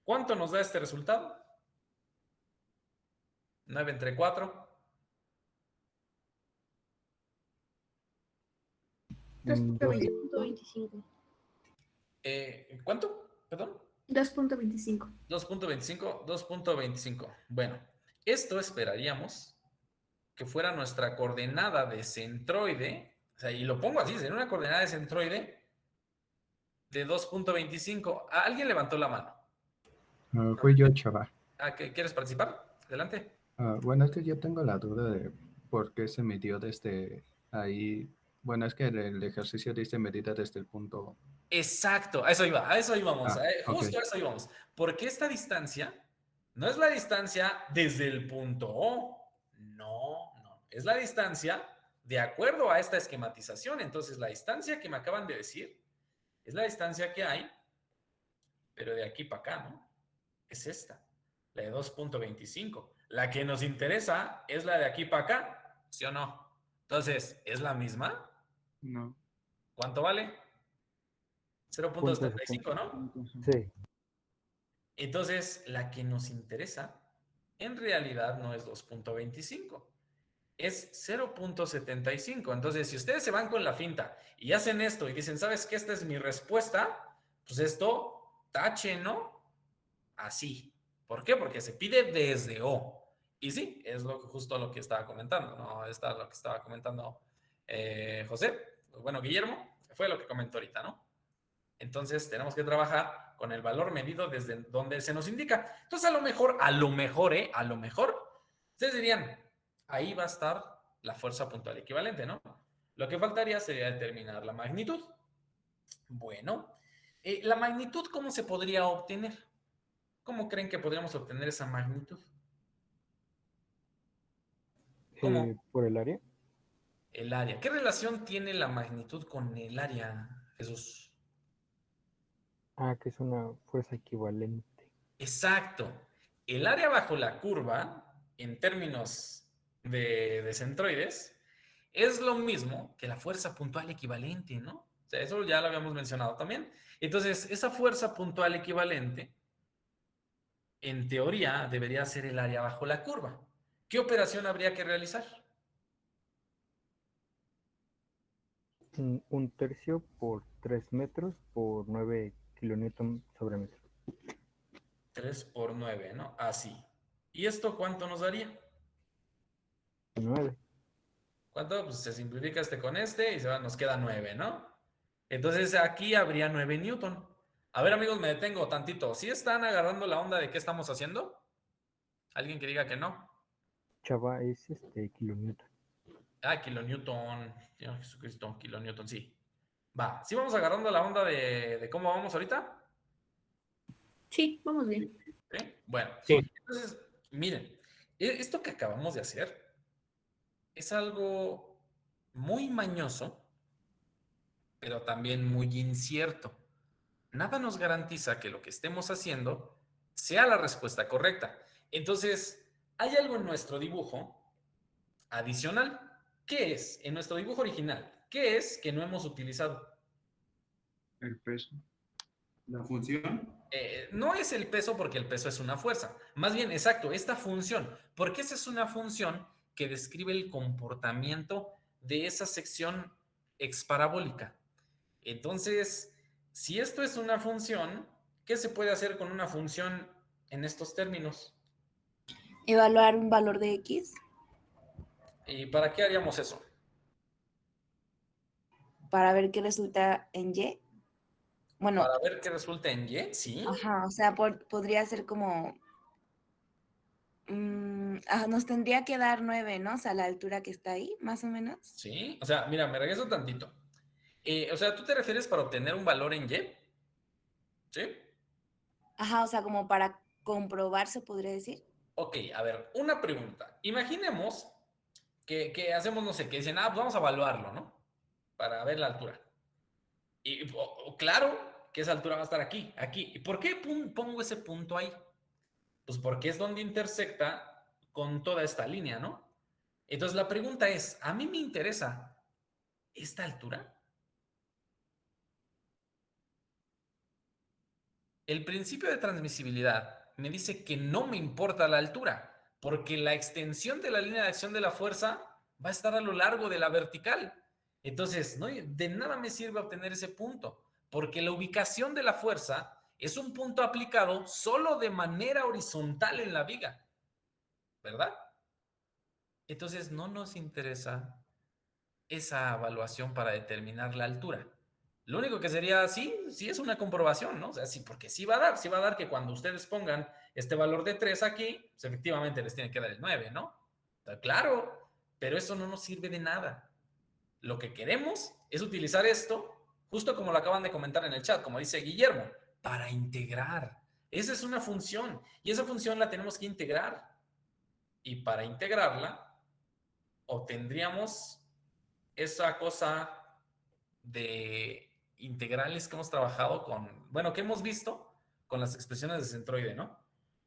¿Cuánto nos da este resultado? 9 entre 4. 2.25. ¿Cuánto? Perdón. 2.25. 2.25. 2.25. Bueno, esto esperaríamos que fuera nuestra coordenada de centroide. O sea, y lo pongo así, sería una coordenada de centroide de 2.25. ¿Alguien levantó la mano? Fui yo, Chava. ¿Quieres participar? Adelante. Bueno, es que yo tengo la duda de por qué se midió desde ahí. Bueno, es que el ejercicio dice medida desde el punto. Exacto, a eso íbamos. Justo okay. a eso íbamos. Porque esta distancia no es la distancia desde el punto O. No. Es la distancia de acuerdo a esta esquematización. Entonces, la distancia que me acaban de decir es la distancia que hay, pero de aquí para acá, ¿no? Es esta, la de 2.25. La que nos interesa es la de aquí para acá, ¿sí o no? Entonces, ¿es la misma? No. ¿Cuánto vale? 0.75, ¿no? Sí. Entonces, la que nos interesa en realidad no es 2.25, es 0.75. Entonces, si ustedes se van con la finta y hacen esto y dicen, ¿sabes qué? Esta es mi respuesta, pues esto tache, ¿no? Así. ¿Por qué? Porque se pide desde O. Y sí, es justo lo que estaba comentando, ¿no? Está lo que estaba comentando José, bueno, Guillermo, fue lo que comentó ahorita, ¿no? Entonces, tenemos que trabajar con el valor medido desde donde se nos indica. Entonces, a lo mejor, ustedes dirían, ahí va a estar la fuerza puntual equivalente, ¿no? Lo que faltaría sería determinar la magnitud. Bueno, la magnitud, ¿cómo se podría obtener? ¿Cómo creen que podríamos obtener esa magnitud? ¿Cómo? ¿Por el área? El área. ¿Qué relación tiene la magnitud con el área, Jesús? Que es una fuerza equivalente. Exacto. El área bajo la curva, en términos de centroides, es lo mismo que la fuerza puntual equivalente, ¿no? O sea, eso ya lo habíamos mencionado también. Entonces, esa fuerza puntual equivalente, en teoría, debería ser el área bajo la curva. ¿Qué operación habría que realizar? 1/3 por 3 metros por 9 kilonewton sobre metro. 3 por 9, ¿no? Así. ¿Y esto cuánto nos daría? 9. ¿Cuánto? Pues se simplifica este con este y nos queda 9, ¿no? Entonces aquí habría 9 newton. A ver, amigos, me detengo tantito. ¿Sí están agarrando la onda de qué estamos haciendo? ¿Alguien que diga que no? Chava, es kilonewton. Kilonewton. Dios Jesucristo, kilonewton, sí. Va, ¿sí vamos agarrando la onda de cómo vamos ahorita? Sí, vamos bien. ¿Sí? Bueno, Sí. entonces, miren, esto que acabamos de hacer es algo muy mañoso, pero también muy incierto. Nada nos garantiza que lo que estemos haciendo sea la respuesta correcta. Entonces, hay algo en nuestro dibujo adicional. ¿Qué es? En nuestro dibujo original, ¿qué es que no hemos utilizado? El peso. La función. No es el peso porque el peso es una fuerza. Más bien, exacto, esta función. Porque esa es una función que describe el comportamiento de esa sección exparabólica. Entonces, si esto es una función, ¿qué se puede hacer con una función en estos términos? Evaluar un valor de X. ¿Y para qué haríamos eso? Para ver qué resulta en Y. Bueno. Para ver qué resulta en Y, ¿sí? Ajá, o sea, podría ser como... nos tendría que dar 9, ¿no? O sea, la altura que está ahí, más o menos. Sí, o sea, mira, me regreso tantito. O sea, ¿tú te refieres para obtener un valor en Y? ¿Sí? Ajá, o sea, como para comprobar, se podría decir. Ok, a ver, una pregunta. Imaginemos que hacemos, no sé, que dicen, pues vamos a evaluarlo, ¿no? Para ver la altura. Y claro que esa altura va a estar aquí, aquí. ¿Y por qué pongo ese punto ahí? Pues porque es donde intersecta con toda esta línea, ¿no? Entonces la pregunta es, ¿a mí me interesa esta altura? El principio de transmisibilidad me dice que no me importa la altura, porque la extensión de la línea de acción de la fuerza va a estar a lo largo de la vertical. Entonces, no, de nada me sirve obtener ese punto, porque la ubicación de la fuerza es un punto aplicado solo de manera horizontal en la viga, ¿verdad? Entonces, no nos interesa esa evaluación para determinar la altura. Lo único que sería, sí es una comprobación, ¿no? O sea, sí, porque sí va a dar que cuando ustedes pongan este valor de 3 aquí, pues efectivamente les tiene que dar el 9, ¿no? Está claro, pero eso no nos sirve de nada. Lo que queremos es utilizar esto, justo como lo acaban de comentar en el chat, como dice Guillermo, para integrar. Esa es una función, y esa función la tenemos que integrar. Y para integrarla, obtendríamos esa cosa de integrales que hemos trabajado con, bueno, que hemos visto con las expresiones de centroide, ¿no?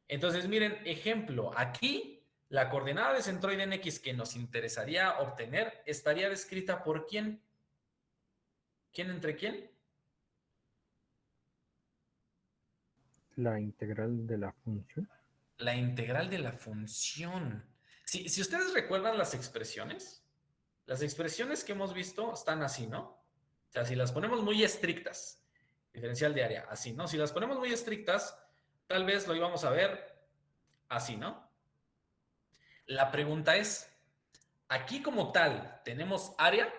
Entonces, miren, ejemplo, aquí la coordenada de centroide en X que nos interesaría obtener estaría descrita por ¿quién? ¿Quién entre quién? La integral de la función. La integral de la función. Si ustedes recuerdan las expresiones que hemos visto están así, ¿no? O sea, si las ponemos muy estrictas, diferencial de área, así, ¿no? Si las ponemos muy estrictas, tal vez lo íbamos a ver así, ¿no? La pregunta es, ¿aquí como tal tenemos área?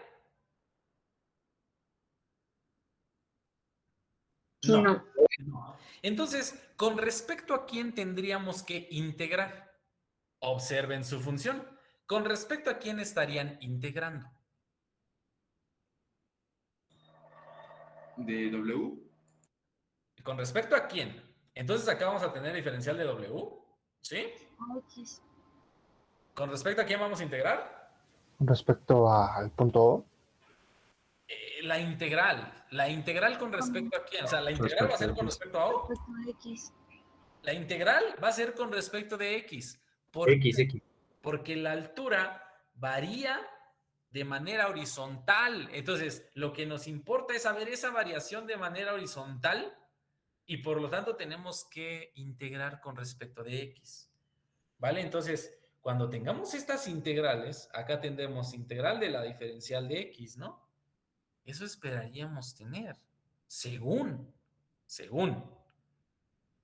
No. Entonces, ¿con respecto a quién tendríamos que integrar? Observen su función. ¿Con respecto a quién estarían integrando? ¿De W? ¿Con respecto a quién? Entonces acá vamos a tener diferencial de W, ¿sí? X. ¿Con respecto a quién vamos a integrar? Respecto al punto O, La integral con respecto a quién, o sea, la integral va a ser con respecto a O. Respecto a X. La integral va a ser con respecto de X. X. Porque la altura varía de manera horizontal. Entonces, lo que nos importa es saber esa variación de manera horizontal y por lo tanto tenemos que integrar con respecto de X. ¿Vale? Entonces, cuando tengamos estas integrales, acá tendremos integral de la diferencial de X, ¿no? Eso esperaríamos tener, según.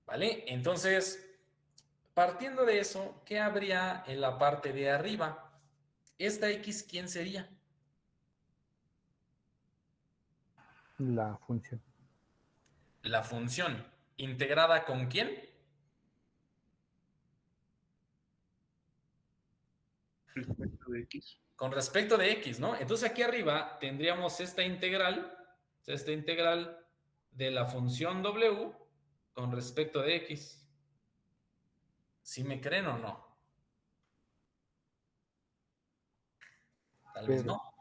¿Vale? Entonces, partiendo de eso, ¿qué habría en la parte de arriba? ¿Esta X quién sería? La función. La función. ¿Integrada con quién? Respecto de X. Con respecto de X, ¿no? Entonces aquí arriba tendríamos esta integral de la función W con respecto de X. ¿Sí me creen o no? Tal vez Pero no.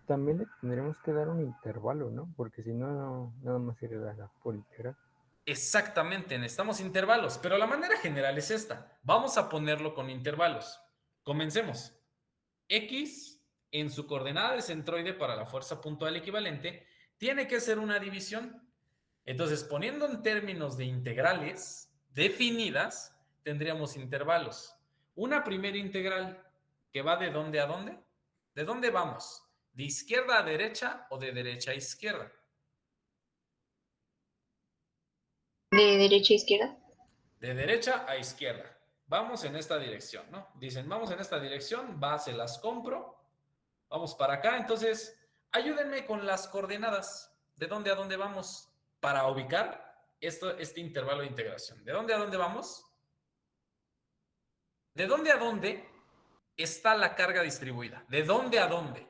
también le tendremos que dar un intervalo, ¿no? Porque si no, nada más sería la por integral. Exactamente, necesitamos intervalos, pero la manera general es esta. Vamos a ponerlo con intervalos. Comencemos. X en su coordenada de centroide para la fuerza puntual equivalente tiene que ser una división. Entonces, poniendo en términos de integrales definidas, tendríamos intervalos. Una primera integral que va de dónde a dónde. ¿De dónde vamos? ¿De izquierda a derecha o de derecha a izquierda? ¿De derecha a izquierda? De derecha a izquierda. Vamos en esta dirección, ¿no? Dicen, vamos en esta dirección, va, se las compro. Vamos para acá, entonces, ayúdenme con las coordenadas. ¿De dónde a dónde vamos? Para ubicar este intervalo de integración. ¿De dónde a dónde vamos? ¿De dónde a dónde está la carga distribuida? ¿De dónde a dónde?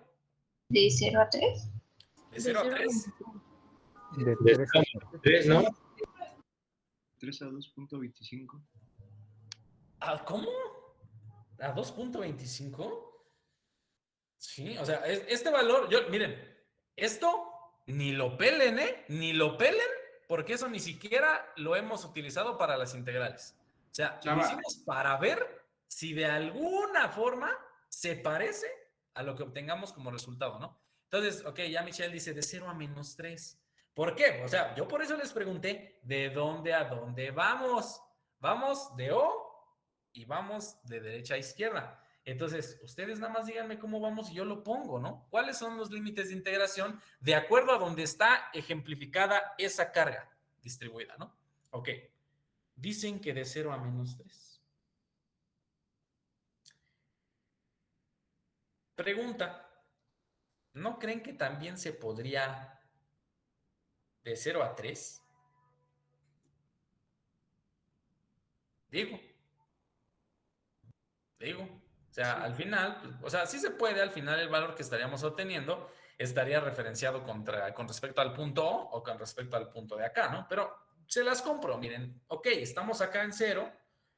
¿De 0 a 3? ¿De 0 a 3? De 3 a 3, ¿no? 3 a 2.25. ¿Ah, cómo? ¿A 2.25? Sí, o sea, este valor, miren, esto ni lo pelen, ¿eh? Ni lo pelen, porque eso ni siquiera lo hemos utilizado para las integrales. O sea, lo hicimos para ver si de alguna forma se parece a lo que obtengamos como resultado, ¿no? Entonces, ok, ya Michelle dice de 0 a -3. ¿Por qué? O sea, yo por eso les pregunté de dónde a dónde vamos. Vamos de O y vamos de derecha a izquierda. Entonces, ustedes nada más díganme cómo vamos y yo lo pongo, ¿no? ¿Cuáles son los límites de integración de acuerdo a donde está ejemplificada esa carga distribuida, ¿no? Ok. Dicen que de 0 a -3. Pregunta. ¿No creen que también se podría de 0 a 3? Digo. O sea, al final, o sea, sí se puede, al final el valor que estaríamos obteniendo estaría referenciado con respecto al punto O con respecto al punto de acá, ¿no? Pero se las compro, miren, ok, estamos acá en 0,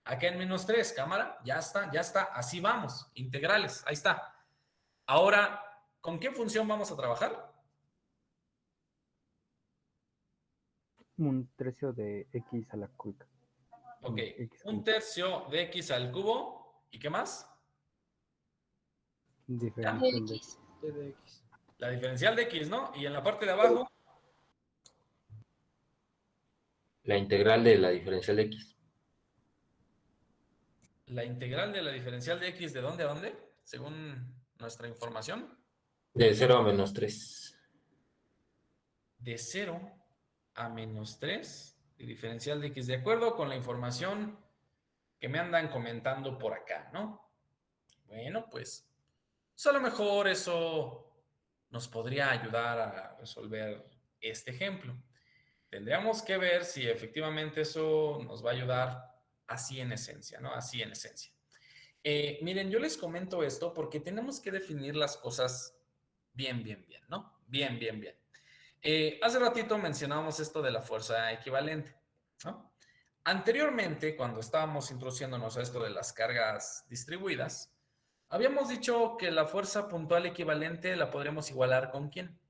acá en -3, cámara, ya está, así vamos, integrales, ahí está. Ahora, ¿con qué función vamos a trabajar? Un tercio de X a la cubica. Ok, un tercio de X al cubo, ¿y qué más? Diferencial de X. La diferencial de X, ¿no? Y en la parte de abajo, La integral de la diferencial de X. la integral de la diferencial de X, ¿de dónde a dónde? Según nuestra información. De 0 a -3. De 0 a -3, y diferencial de X, de acuerdo con la información que me andan comentando por acá, ¿no? Bueno, pues a lo mejor eso nos podría ayudar a resolver este ejemplo. Tendríamos que ver si efectivamente eso nos va a ayudar así en esencia, ¿no? Así en esencia. Miren, yo les comento esto porque tenemos que definir las cosas bien, ¿no? Bien. Hace ratito mencionábamos esto de la fuerza equivalente, ¿no? Anteriormente, cuando estábamos introduciéndonos a esto de las cargas distribuidas, habíamos dicho que la fuerza puntual equivalente la podríamos igualar ¿con quién?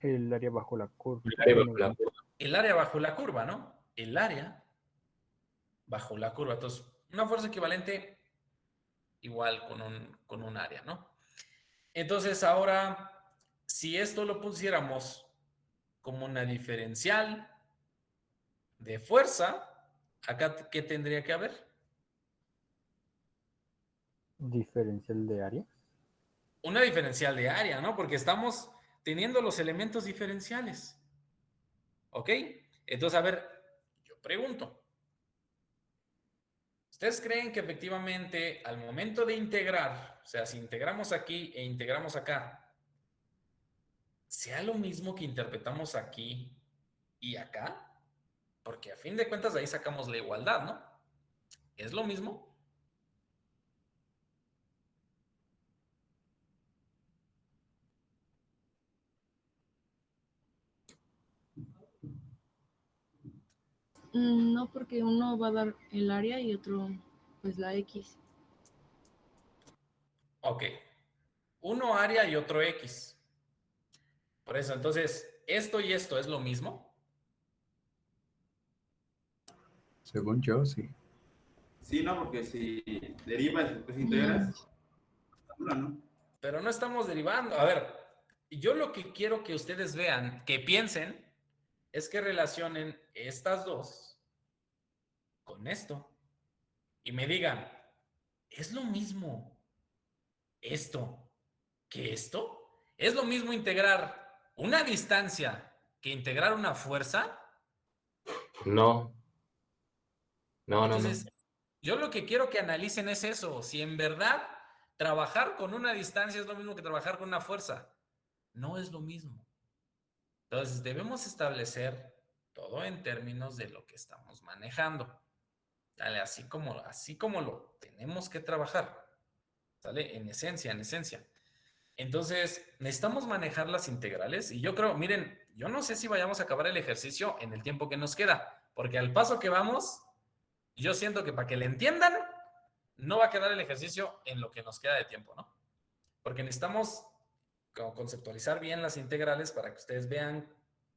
El área bajo la curva. El área bajo la curva, ¿no? El área bajo la curva. Entonces, una fuerza equivalente igual con un área, ¿no? Entonces, ahora, si esto lo pusiéramos como una diferencial de fuerza, acá, ¿qué tendría que haber? Diferencial de área. Una diferencial de área, ¿no? Porque estamos teniendo los elementos diferenciales. ¿Ok? Entonces, a ver, yo pregunto. ¿Ustedes creen que efectivamente al momento de integrar, o sea, si integramos aquí e integramos acá, sea lo mismo que interpretamos aquí y acá? Porque a fin de cuentas de ahí sacamos la igualdad, ¿no? ¿Es lo mismo? No, porque uno va a dar el área y otro, pues la X. Ok. Uno área y otro X. Por eso, entonces, ¿esto y esto es lo mismo? Según yo, sí. Sí, no, porque si derivas y después integras, ¿no? Pero no estamos derivando. A ver, yo lo que quiero que ustedes vean, que piensen, es que relacionen estas dos con esto y me digan, ¿es lo mismo esto que esto? ¿Es lo mismo integrar una distancia que integrar una fuerza? No. No. Entonces, yo lo que quiero que analicen es eso, si en verdad trabajar con una distancia es lo mismo que trabajar con una fuerza. No es lo mismo. Entonces, debemos establecer todo en términos de lo que estamos manejando. ¿Sale? Así como lo tenemos que trabajar. ¿Sale? En esencia. Entonces, necesitamos manejar las integrales y yo creo, miren, yo no sé si vayamos a acabar el ejercicio en el tiempo que nos queda, porque al paso que vamos, yo siento que para que le entiendan, no va a quedar el ejercicio en lo que nos queda de tiempo, ¿no? Porque necesitamos conceptualizar bien las integrales para que ustedes vean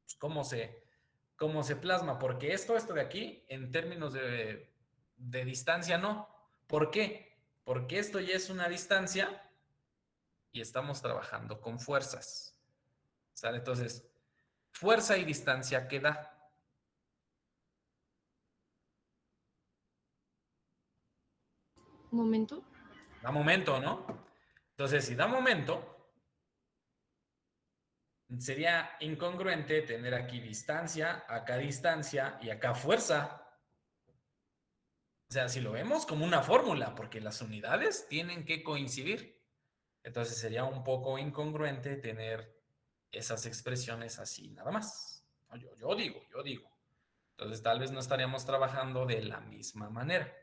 pues, cómo se plasma, porque esto de aquí, en términos de distancia, no. ¿Por qué? Porque esto ya es una distancia y estamos trabajando con fuerzas. ¿Sale? Entonces, fuerza y distancia, ¿qué da? Momento. Da momento, ¿no? Entonces, si da momento, sería incongruente tener aquí distancia, acá distancia y acá fuerza. O sea, si lo vemos como una fórmula, porque las unidades tienen que coincidir. Entonces sería un poco incongruente tener esas expresiones así nada más. Yo digo. Entonces tal vez no estaríamos trabajando de la misma manera,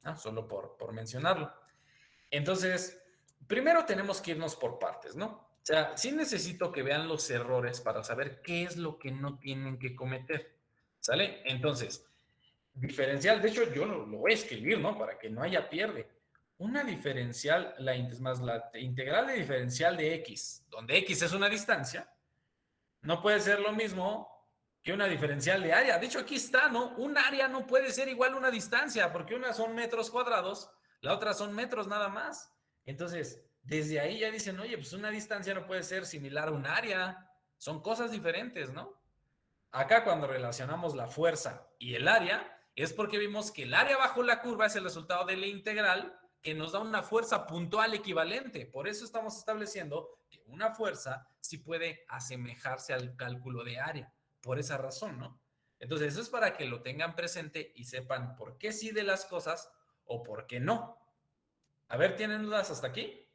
¿no? Solo por mencionarlo. Entonces, primero tenemos que irnos por partes, ¿no? O sea, sí necesito que vean los errores para saber qué es lo que no tienen que cometer, ¿sale? Entonces, diferencial, de hecho yo lo voy a escribir, ¿no? Para que no haya pierde. Una diferencial, la integral de diferencial de x, donde x es una distancia, no puede ser lo mismo que una diferencial de área. De hecho, aquí está, ¿no? Un área no puede ser igual a una distancia, porque una son metros cuadrados, la otra son metros nada más. Entonces, desde ahí ya dicen, oye, pues una distancia no puede ser similar a un área. Son cosas diferentes, ¿no? Acá cuando relacionamos la fuerza y el área, es porque vimos que el área bajo la curva es el resultado de la integral que nos da una fuerza puntual equivalente. Por eso estamos estableciendo que una fuerza sí puede asemejarse al cálculo de área. Por esa razón, ¿no? Entonces, eso es para que lo tengan presente y sepan por qué sí de las cosas o por qué no. A ver, ¿tienen dudas hasta aquí?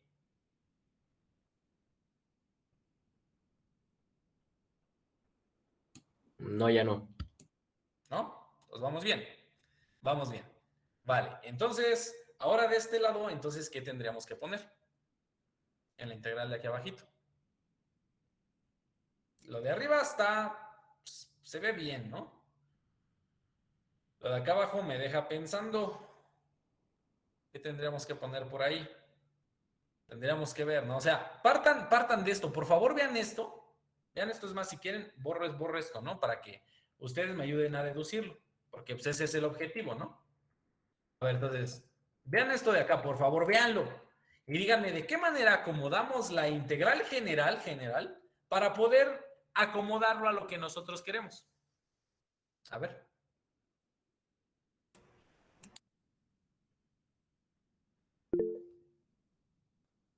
No, ya no. ¿No? Pues vamos bien. Vamos bien. Vale, entonces, ahora de este lado, entonces, ¿qué tendríamos que poner? En la integral de aquí abajito. Lo de arriba está, pues, se ve bien, ¿no? Lo de acá abajo me deja pensando. ¿Qué tendríamos que poner por ahí? Tendríamos que ver, ¿no? O sea, partan de esto. Por favor, vean esto. Vean esto, es más, si quieren, borro esto, ¿no? Para que ustedes me ayuden a deducirlo. Porque pues, ese es el objetivo, ¿no? A ver, entonces, vean esto de acá, por favor, véanlo. Y díganme de qué manera acomodamos la integral general, para poder acomodarlo a lo que nosotros queremos. A ver.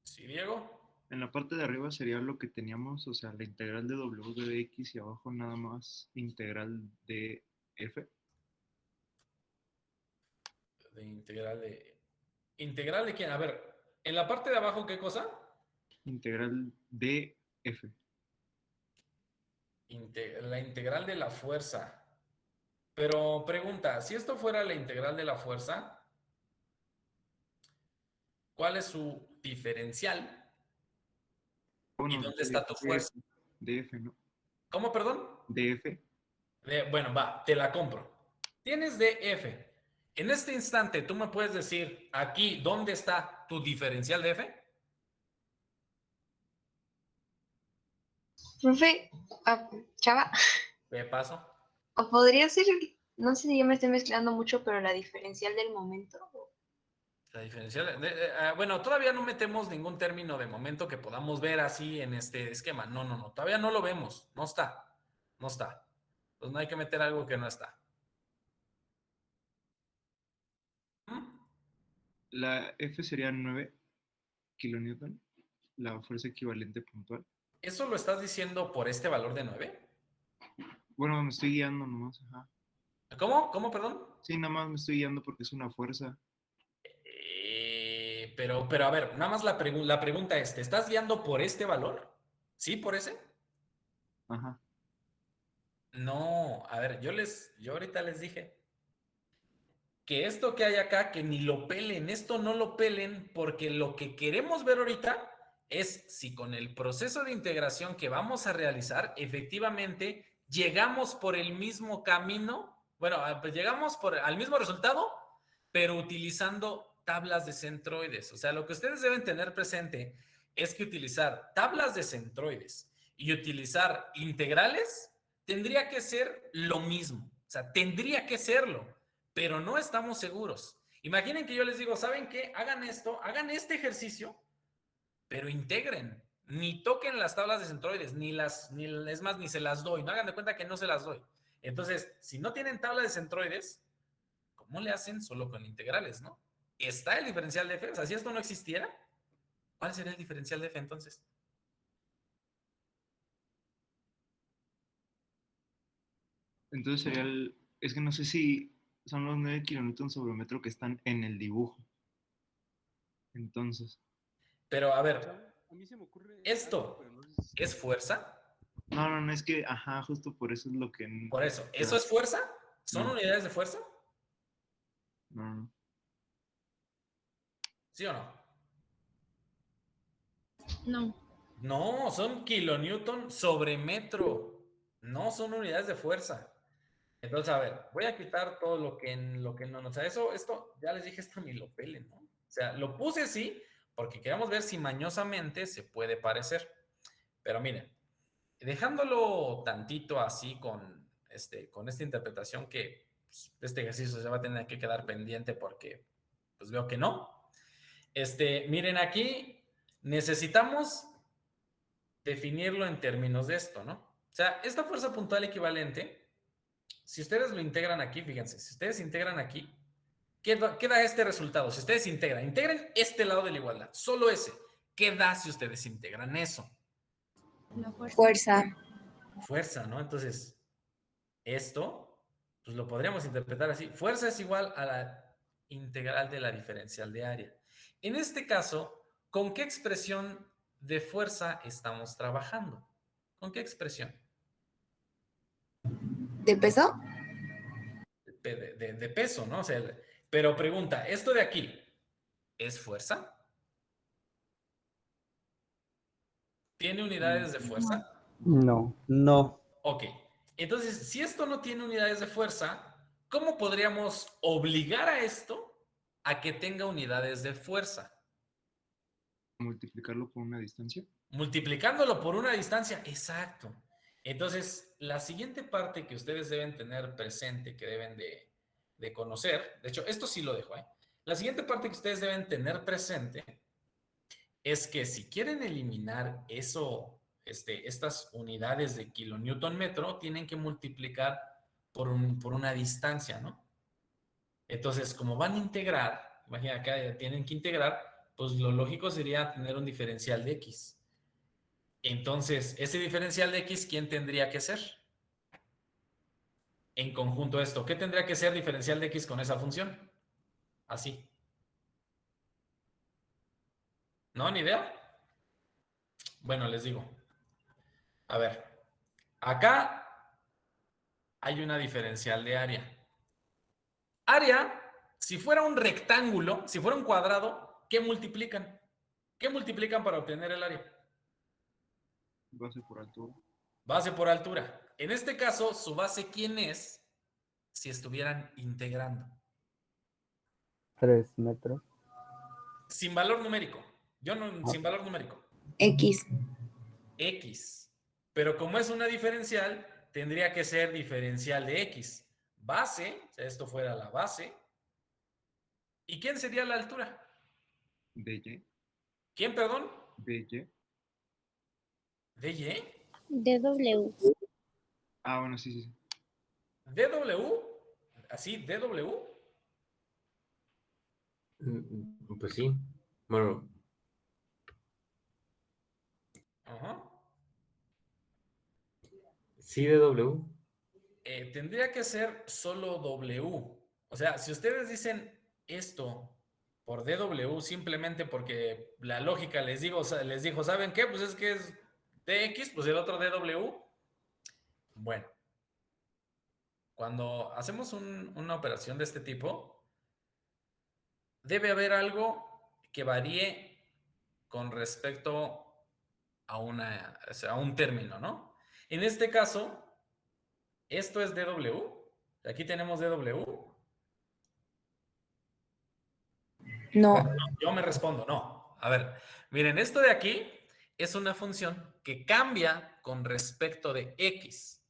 Sí, Diego. En la parte de arriba sería lo que teníamos, o sea, la integral de w de x y abajo nada más integral de f. ¿Integral de quién? A ver, en la parte de abajo, ¿qué cosa? Integral de f. La integral de la fuerza. Pero pregunta, si esto fuera la integral de la fuerza, ¿cuál es su diferencial? Bueno, ¿Y dónde está tu fuerza? De f, ¿no? ¿Cómo, perdón? De f. Bueno, va, te la compro. Tienes df. En este instante, ¿tú me puedes decir aquí dónde está tu diferencial de f? Profe, Chava, ¿Qué paso? ¿o podría ser, no sé si yo me estoy mezclando mucho, pero la diferencial del momento? La diferencial. Bueno, todavía no metemos ningún término de momento que podamos ver así en este esquema. No. Todavía no lo vemos. No está. Pues no hay que meter algo que no está. La f sería 9 kilonewton, la fuerza equivalente puntual. ¿Eso lo estás diciendo por este valor de 9? Bueno, me estoy guiando nomás, ajá. ¿Cómo, perdón? Sí, nada más me estoy guiando porque es una fuerza. Pero a ver, nada más la pregunta es, ¿te estás guiando por este valor? ¿Sí, por ese? Ajá. No, a ver, yo ahorita les dije que esto que hay acá, que ni lo pelen, esto no lo pelen, porque lo que queremos ver ahorita es si con el proceso de integración que vamos a realizar, efectivamente llegamos por el mismo camino, bueno, pues llegamos al mismo resultado, pero utilizando tablas de centroides. O sea, lo que ustedes deben tener presente es que utilizar tablas de centroides y utilizar integrales tendría que ser lo mismo. O sea, tendría que serlo, pero no estamos seguros. Imaginen que yo les digo, ¿saben qué? Hagan esto, hagan este ejercicio, pero integren. Ni toquen las tablas de centroides, es más, ni se las doy. No hagan de cuenta que no se las doy. Entonces, si no tienen tabla de centroides, ¿cómo le hacen solo con integrales, no? ¿Está el diferencial de f? O sea, si esto no existiera, ¿cuál sería el diferencial de f entonces? Entonces sería es que no sé si son los 9 kilonewtons sobre metro que están en el dibujo. Entonces. Pero, a ver, A mí se me ocurre ¿esto es fuerza? No, es que, ajá, justo por eso es lo que... Por eso, ¿eso es fuerza? ¿Son No. unidades de fuerza? No. ¿Sí o no? No. No, son kilonewton sobre metro. No son unidades de fuerza. Entonces, a ver, voy a quitar todo lo que no. O sea, esto, ya les dije, esto ni lo pelen, ¿no? O sea, lo puse así porque queríamos ver si mañosamente se puede parecer. Pero miren, dejándolo tantito así con esta interpretación que pues, este ejercicio se va a tener que quedar pendiente porque pues veo que no. Miren, aquí necesitamos definirlo en términos de esto, ¿no? O sea, esta fuerza puntual equivalente, si ustedes lo integran aquí, fíjense, si ustedes integran aquí, ¿qué da este resultado? Si ustedes integren este lado de la igualdad, solo ese, ¿qué da si ustedes integran eso? La fuerza. Fuerza. ¿No? Entonces, esto, pues lo podríamos interpretar así. Fuerza es igual a la integral de la diferencial de área. En este caso, ¿con qué expresión de fuerza estamos trabajando? ¿Con qué expresión? ¿De peso? de peso, ¿no? O sea, pero pregunta, ¿esto de aquí es fuerza? ¿Tiene unidades de fuerza? No. No. Ok. Entonces, si esto no tiene unidades de fuerza, ¿cómo podríamos obligar a esto a que tenga unidades de fuerza? Multiplicarlo por una distancia. Multiplicándolo por una distancia, exacto. Entonces, la siguiente parte que ustedes deben tener presente, que deben de conocer, de hecho, esto sí lo dejo, ¿eh? La siguiente parte que ustedes deben tener presente es que si quieren eliminar estas unidades de kilonewton metro, tienen que multiplicar por una distancia, ¿no? Entonces, como van a integrar, imagina acá tienen que integrar, pues lo lógico sería tener un diferencial de x. Entonces, ese diferencial de x, ¿quién tendría que ser? En conjunto esto, ¿qué tendría que ser diferencial de x con esa función? Así. ¿No? ¿Ni idea? Bueno, les digo. A ver, acá hay una diferencial de área. Área, si fuera un rectángulo, si fuera un cuadrado, ¿qué multiplican? ¿Qué multiplican para obtener el área? Base por altura. Base por altura. En este caso, su base, ¿quién es? Si estuvieran integrando. 3 metros. Sin valor numérico. Sin valor numérico. X. X. Pero como es una diferencial, tendría que ser diferencial de X. Base, o sea, esto fuera la base. ¿Y quién sería la altura? DY. ¿Quién, perdón? DY. ¿DY? DW. Ah, bueno, sí. ¿DW? ¿Así? ¿DW? Pues sí. Bueno. Ajá. Sí, DW. Tendría que ser solo W. O sea, si ustedes dicen esto por DW simplemente porque la lógica les dijo, ¿saben qué? Pues es que es DX, pues el otro DW. Bueno, cuando hacemos una operación de este tipo, debe haber algo que varíe con respecto a un término, ¿no? En este caso, esto es DW. Aquí tenemos DW. No. Yo me respondo, no. A ver, miren, esto de aquí es una función que cambia con respecto de X.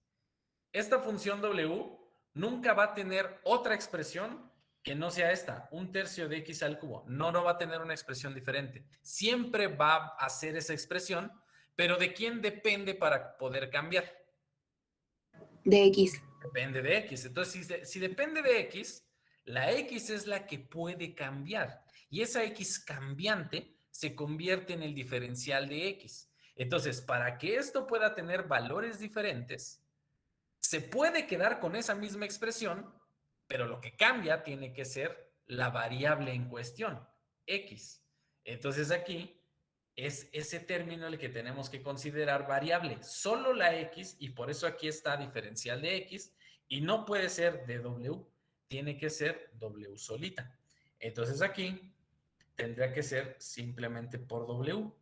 Esta función W nunca va a tener otra expresión que no sea esta, 1/3 de X al cubo. No va a tener una expresión diferente. Siempre va a hacer esa expresión, pero ¿de quién depende para poder cambiar? De X. Depende de X. Entonces, si depende de X, la X es la que puede cambiar. Y esa X cambiante se convierte en el diferencial de X. Entonces, para que esto pueda tener valores diferentes, se puede quedar con esa misma expresión, pero lo que cambia tiene que ser la variable en cuestión, X. Entonces aquí es ese término el que tenemos que considerar variable, solo la X, y por eso aquí está diferencial de X, y no puede ser de W, tiene que ser W solita. Entonces aquí tendría que ser simplemente por W,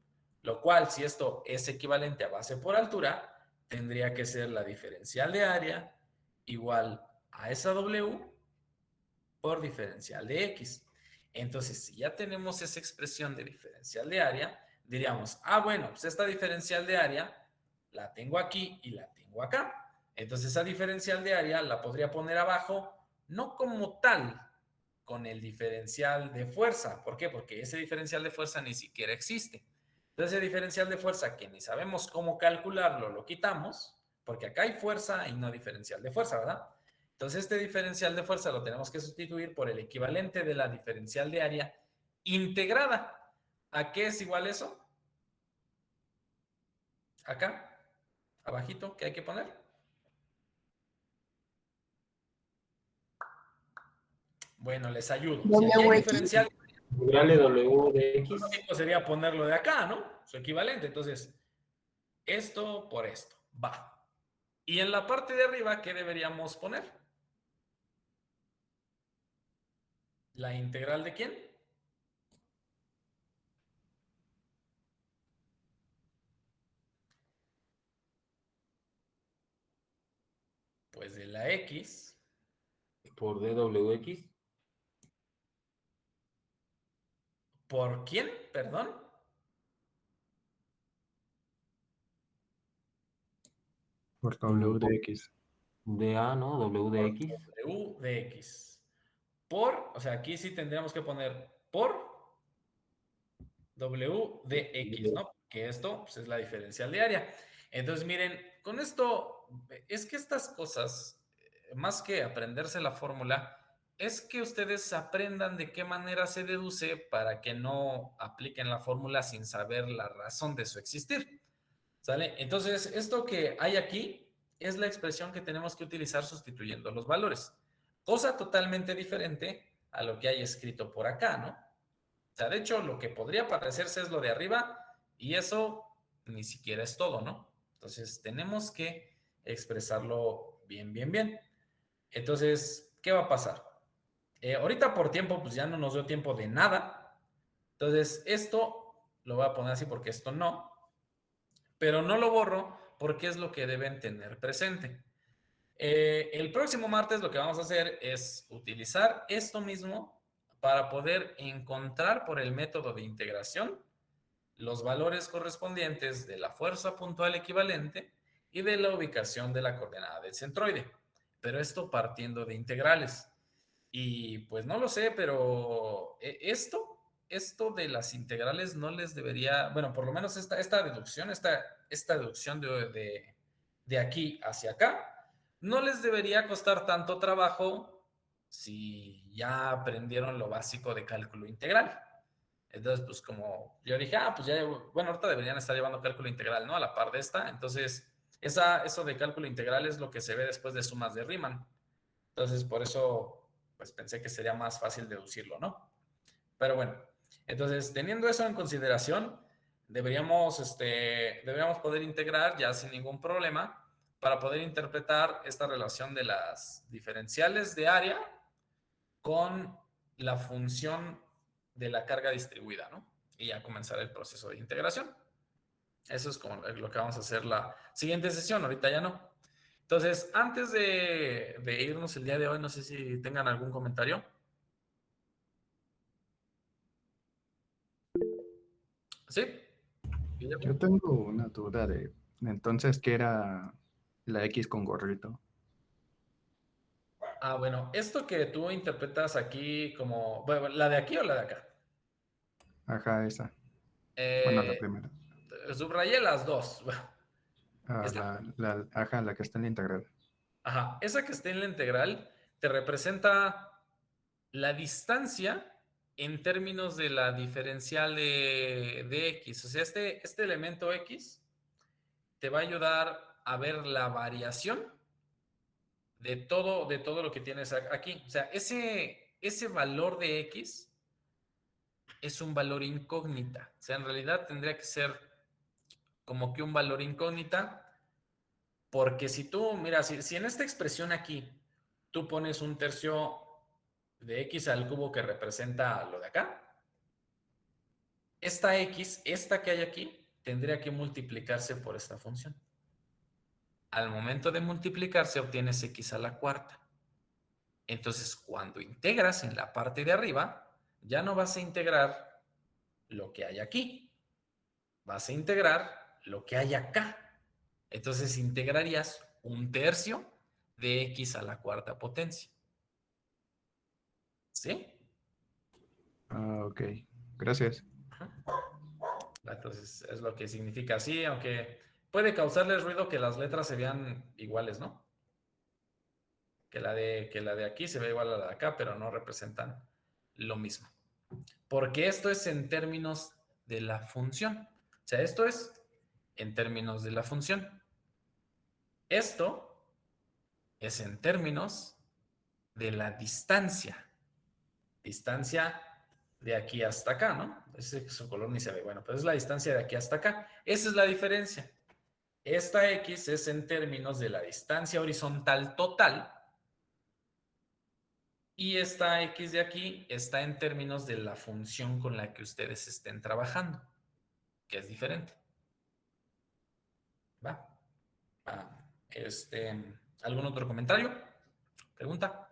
lo cual, si esto es equivalente a base por altura, tendría que ser la diferencial de área igual a esa W por diferencial de X. Entonces, si ya tenemos esa expresión de diferencial de área, diríamos, bueno, pues esta diferencial de área la tengo aquí y la tengo acá. Entonces, esa diferencial de área la podría poner abajo, no como tal, con el diferencial de fuerza. ¿Por qué? Porque ese diferencial de fuerza ni siquiera existe. Entonces, ese diferencial de fuerza, que ni sabemos cómo calcularlo, lo quitamos, porque acá hay fuerza y no diferencial de fuerza, ¿verdad? Entonces, este diferencial de fuerza lo tenemos que sustituir por el equivalente de la diferencial de área integrada. ¿A qué es igual eso? Acá, abajito, ¿qué hay que poner? Bueno, les ayudo. Si aquí hay diferencial, W de X. lo sería ponerlo de acá, ¿no? Su equivalente. Entonces, esto por esto. Va. Y en la parte de arriba, ¿qué deberíamos poner? ¿La integral de quién? Pues de la X. Por dwx. ¿Por quién? Perdón. Por W de X. DA, ¿no? W de X. W de X. Por, o sea, aquí sí tendríamos que poner por W de X, ¿no? Que esto pues, es la diferencial de área. Entonces, miren, con esto, es que estas cosas, más que aprenderse la fórmula, es que ustedes aprendan de qué manera se deduce para que no apliquen la fórmula sin saber la razón de su existir. ¿Sale? Entonces, esto que hay aquí es la expresión que tenemos que utilizar sustituyendo los valores. Cosa totalmente diferente a lo que hay escrito por acá, ¿no? O sea, de hecho, lo que podría parecerse es lo de arriba y eso ni siquiera es todo, ¿no? Entonces, tenemos que expresarlo bien, bien, bien. Entonces, ¿qué va a pasar? Ahorita por tiempo, pues ya no nos dio tiempo de nada. Entonces, esto lo voy a poner así porque esto no. Pero no lo borro porque es lo que deben tener presente. El próximo martes lo que vamos a hacer es utilizar esto mismo para poder encontrar por el método de integración los valores correspondientes de la fuerza puntual equivalente y de la ubicación de la coordenada del centroide. Pero esto partiendo de integrales. Y pues no lo sé, pero esto de las integrales no les debería, bueno, por lo menos esta deducción, esta deducción de aquí hacia acá, no les debería costar tanto trabajo si ya aprendieron lo básico de cálculo integral. Entonces, pues como yo dije, pues ya, bueno, ahorita deberían estar llevando cálculo integral, ¿no? A la par de esta. Entonces, eso de cálculo integral es lo que se ve después de sumas de Riemann. Entonces, por eso, pues pensé que sería más fácil deducirlo, ¿no? Pero bueno, entonces, teniendo eso en consideración, deberíamos poder integrar ya sin ningún problema para poder interpretar esta relación de las diferenciales de área con la función de la carga distribuida, ¿no? Y ya comenzar el proceso de integración. Eso es como lo que vamos a hacer la siguiente sesión, ahorita ya no. Entonces, antes de irnos el día de hoy, no sé si tengan algún comentario. ¿Sí? Yo tengo una duda de, entonces, ¿qué era la X con gorrito? Bueno, esto que tú interpretas aquí como, bueno, ¿la de aquí o la de acá? Ajá, esa. Bueno, la primera. Subrayé las dos. La que está en la integral. Ajá, esa que está en la integral te representa la distancia en términos de la diferencial de X. O sea, este elemento X te va a ayudar a ver la variación de todo lo que tienes aquí. O sea, ese valor de X es un valor incógnita. O sea, en realidad tendría que ser como que un valor incógnita, porque si tú, mira, si en esta expresión aquí tú pones un tercio de X al cubo que representa lo de acá, esta X, esta que hay aquí, tendría que multiplicarse por esta función. Al momento de multiplicarse obtienes X a la cuarta. Entonces, cuando integras en la parte de arriba, ya no vas a integrar lo que hay aquí. Vas a integrar lo que hay acá. Entonces, integrarías un tercio de X a la cuarta potencia. ¿Sí? Ok. Gracias. Entonces, es lo que significa así, aunque puede causarles ruido que las letras se vean iguales, ¿no? Que la de aquí se ve igual a la de acá, pero no representan lo mismo. Porque esto es en términos de la función. O sea, esto es en términos de la función. Esto es en términos de la distancia. Distancia de aquí hasta acá, ¿no? Ese su color ni se ve. Bueno, pues es la distancia de aquí hasta acá. Esa es la diferencia. Esta X es en términos de la distancia horizontal total Y esta x de aquí está en términos de la función con la que ustedes estén trabajando, que es diferente. ¿Va? ¿Algún otro comentario? ¿Pregunta?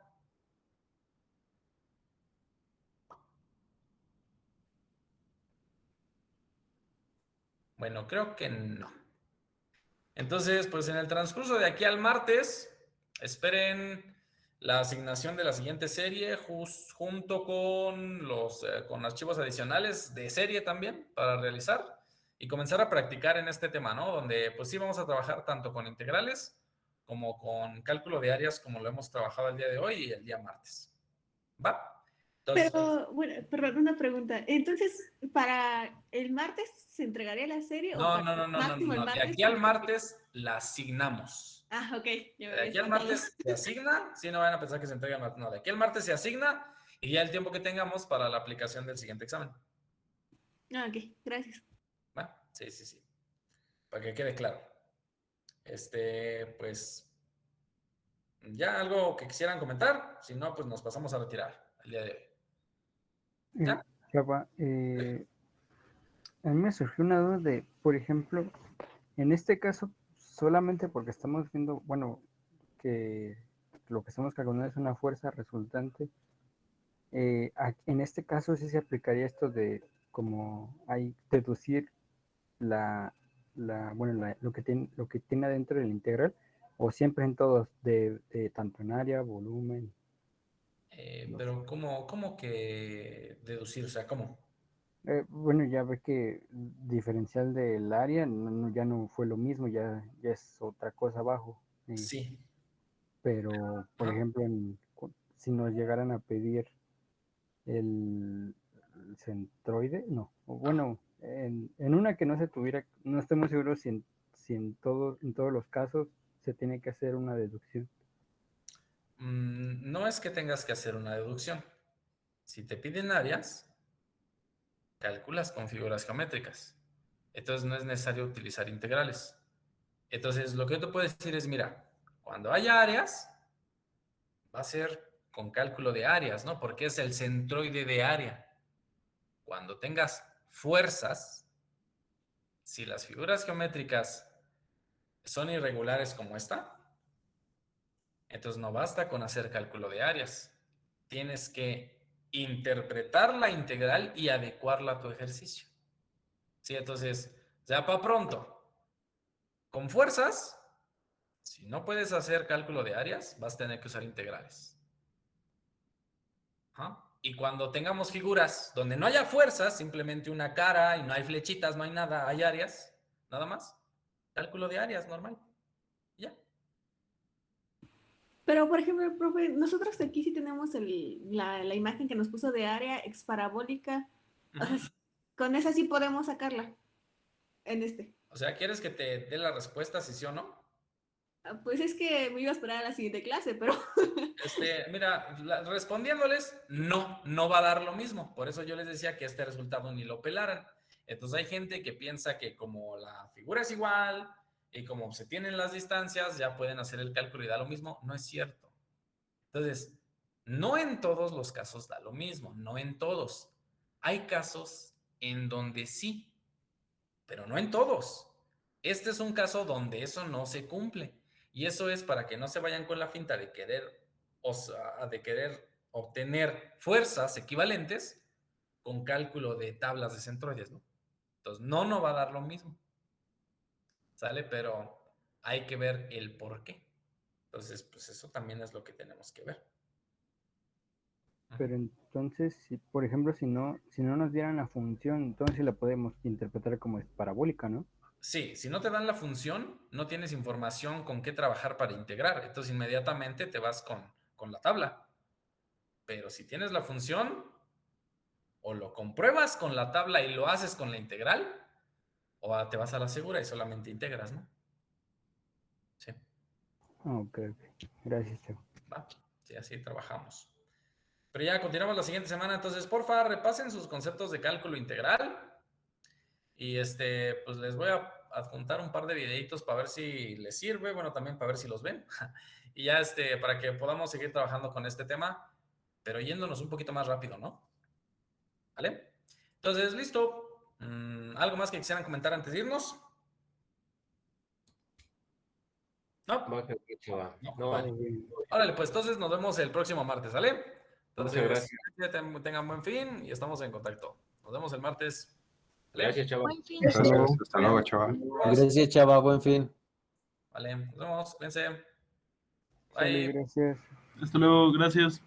Bueno, creo que no. Entonces, pues en el transcurso de aquí al martes, esperen la asignación de la siguiente serie junto con archivos adicionales de serie también para realizar y comenzar a practicar en este tema, ¿no? Donde pues sí vamos a trabajar tanto con integrales como con cálculo de áreas como lo hemos trabajado el día de hoy y el día martes. ¿Va? Entonces, Pero, bueno, perdón, una pregunta. Entonces, ¿para el martes se entregaría la serie o para el máximo el no. De martes? aquí al martes la asignamos. Ah, ok. Ya me De había aquí al espantado. martes se asigna, si no van a pensar que se entrega el martes, no, de aquí al martes se asigna y ya el tiempo que tengamos para la aplicación del siguiente examen. Ah, ok, gracias. ¿Va? Sí. Para que quede claro. Pues, ya algo que quisieran comentar, si no, pues nos pasamos a retirar el día de hoy. ¿Ya? Rafa, a mí me surgió una duda de, por ejemplo, en este caso, solamente porque estamos viendo, bueno, que lo que estamos calculando es una fuerza resultante, en este caso sí se aplicaría esto de como hay deducir lo que tiene adentro del integral, o siempre en todos, de tanto en área, volumen. Pero ¿cómo que deducir? O sea, ¿cómo? Bueno, ya ve que diferencial del área ya no fue lo mismo, ya es otra cosa abajo. Sí. Pero, por ejemplo, si nos llegaran a pedir el centroide, no. Bueno, en una que no se tuviera, no estoy muy seguro si en todos los casos se tiene que hacer una deducción. No es que tengas que hacer una deducción. Si te piden áreas, calculas con figuras geométricas. Entonces no es necesario utilizar integrales. Entonces lo que yo te puedo decir es, mira, cuando haya áreas, va a ser con cálculo de áreas, ¿no? Porque es el centroide de área. Cuando tengas fuerzas, si las figuras geométricas son irregulares como esta, entonces no basta con hacer cálculo de áreas. Tienes que interpretar la integral y adecuarla a tu ejercicio. Sí, entonces, ya para pronto, con fuerzas, si no puedes hacer cálculo de áreas, vas a tener que usar integrales. Ajá. Y cuando tengamos figuras donde no haya fuerzas, simplemente una cara y no hay flechitas, no hay nada, hay áreas, nada más, cálculo de áreas normal. Ya. Pero, por ejemplo, profe, nosotros aquí sí tenemos la imagen que nos puso de área exparabólica. O sea, con esa sí podemos sacarla en este. O sea, ¿quieres que te dé la respuesta si sí o no? Pues es que me iba a esperar a la siguiente clase, pero... Mira, respondiéndoles, no va a dar lo mismo. Por eso yo les decía que este resultado ni lo pelaran. Entonces hay gente que piensa que como la figura es igual y como se tienen las distancias, ya pueden hacer el cálculo y da lo mismo. No es cierto. Entonces, no en todos los casos da lo mismo, no en todos. Hay casos en donde sí, pero no en todos. Este es un caso donde eso no se cumple. Y eso es para que no se vayan con la finta de querer obtener fuerzas equivalentes con cálculo de tablas de centroides, ¿no? Entonces, no va a dar lo mismo. ¿Sale? Pero hay que ver el por qué. Entonces, pues eso también es lo que tenemos que ver. Pero entonces, por ejemplo, si no nos dieran la función, entonces la podemos interpretar como es parabólica, ¿no? Sí, si no te dan la función, no tienes información con qué trabajar para integrar. Entonces inmediatamente te vas con la tabla. Pero si tienes la función, o lo compruebas con la tabla y lo haces con la integral, o te vas a la segura y solamente integras, ¿no? Sí. Ok. Gracias, Chavo. Va, sí, así trabajamos. Pero ya continuamos la siguiente semana. Entonces, porfa, repasen sus conceptos de cálculo integral. Y pues les voy a adjuntar un par de videitos para ver si les sirve, bueno, también para ver si los ven. Y ya para que podamos seguir trabajando con este tema. pero yéndonos un poquito más rápido, ¿no? ¿Vale? Entonces, listo. ¿Algo más que quisieran comentar antes de irnos? ¿No? No. Vale. Órale, pues entonces nos vemos el próximo martes, ¿sale? Entonces, Muchas gracias. Tengan buen fin y estamos en contacto. Nos vemos el martes. ¿Vale? Gracias, Chava. Buen fin. Gracias, hasta luego, Chava. Gracias, Chava. Buen fin. Vale, nos vemos. Cuídense. Sale, Bye. gracias. Hasta luego, gracias.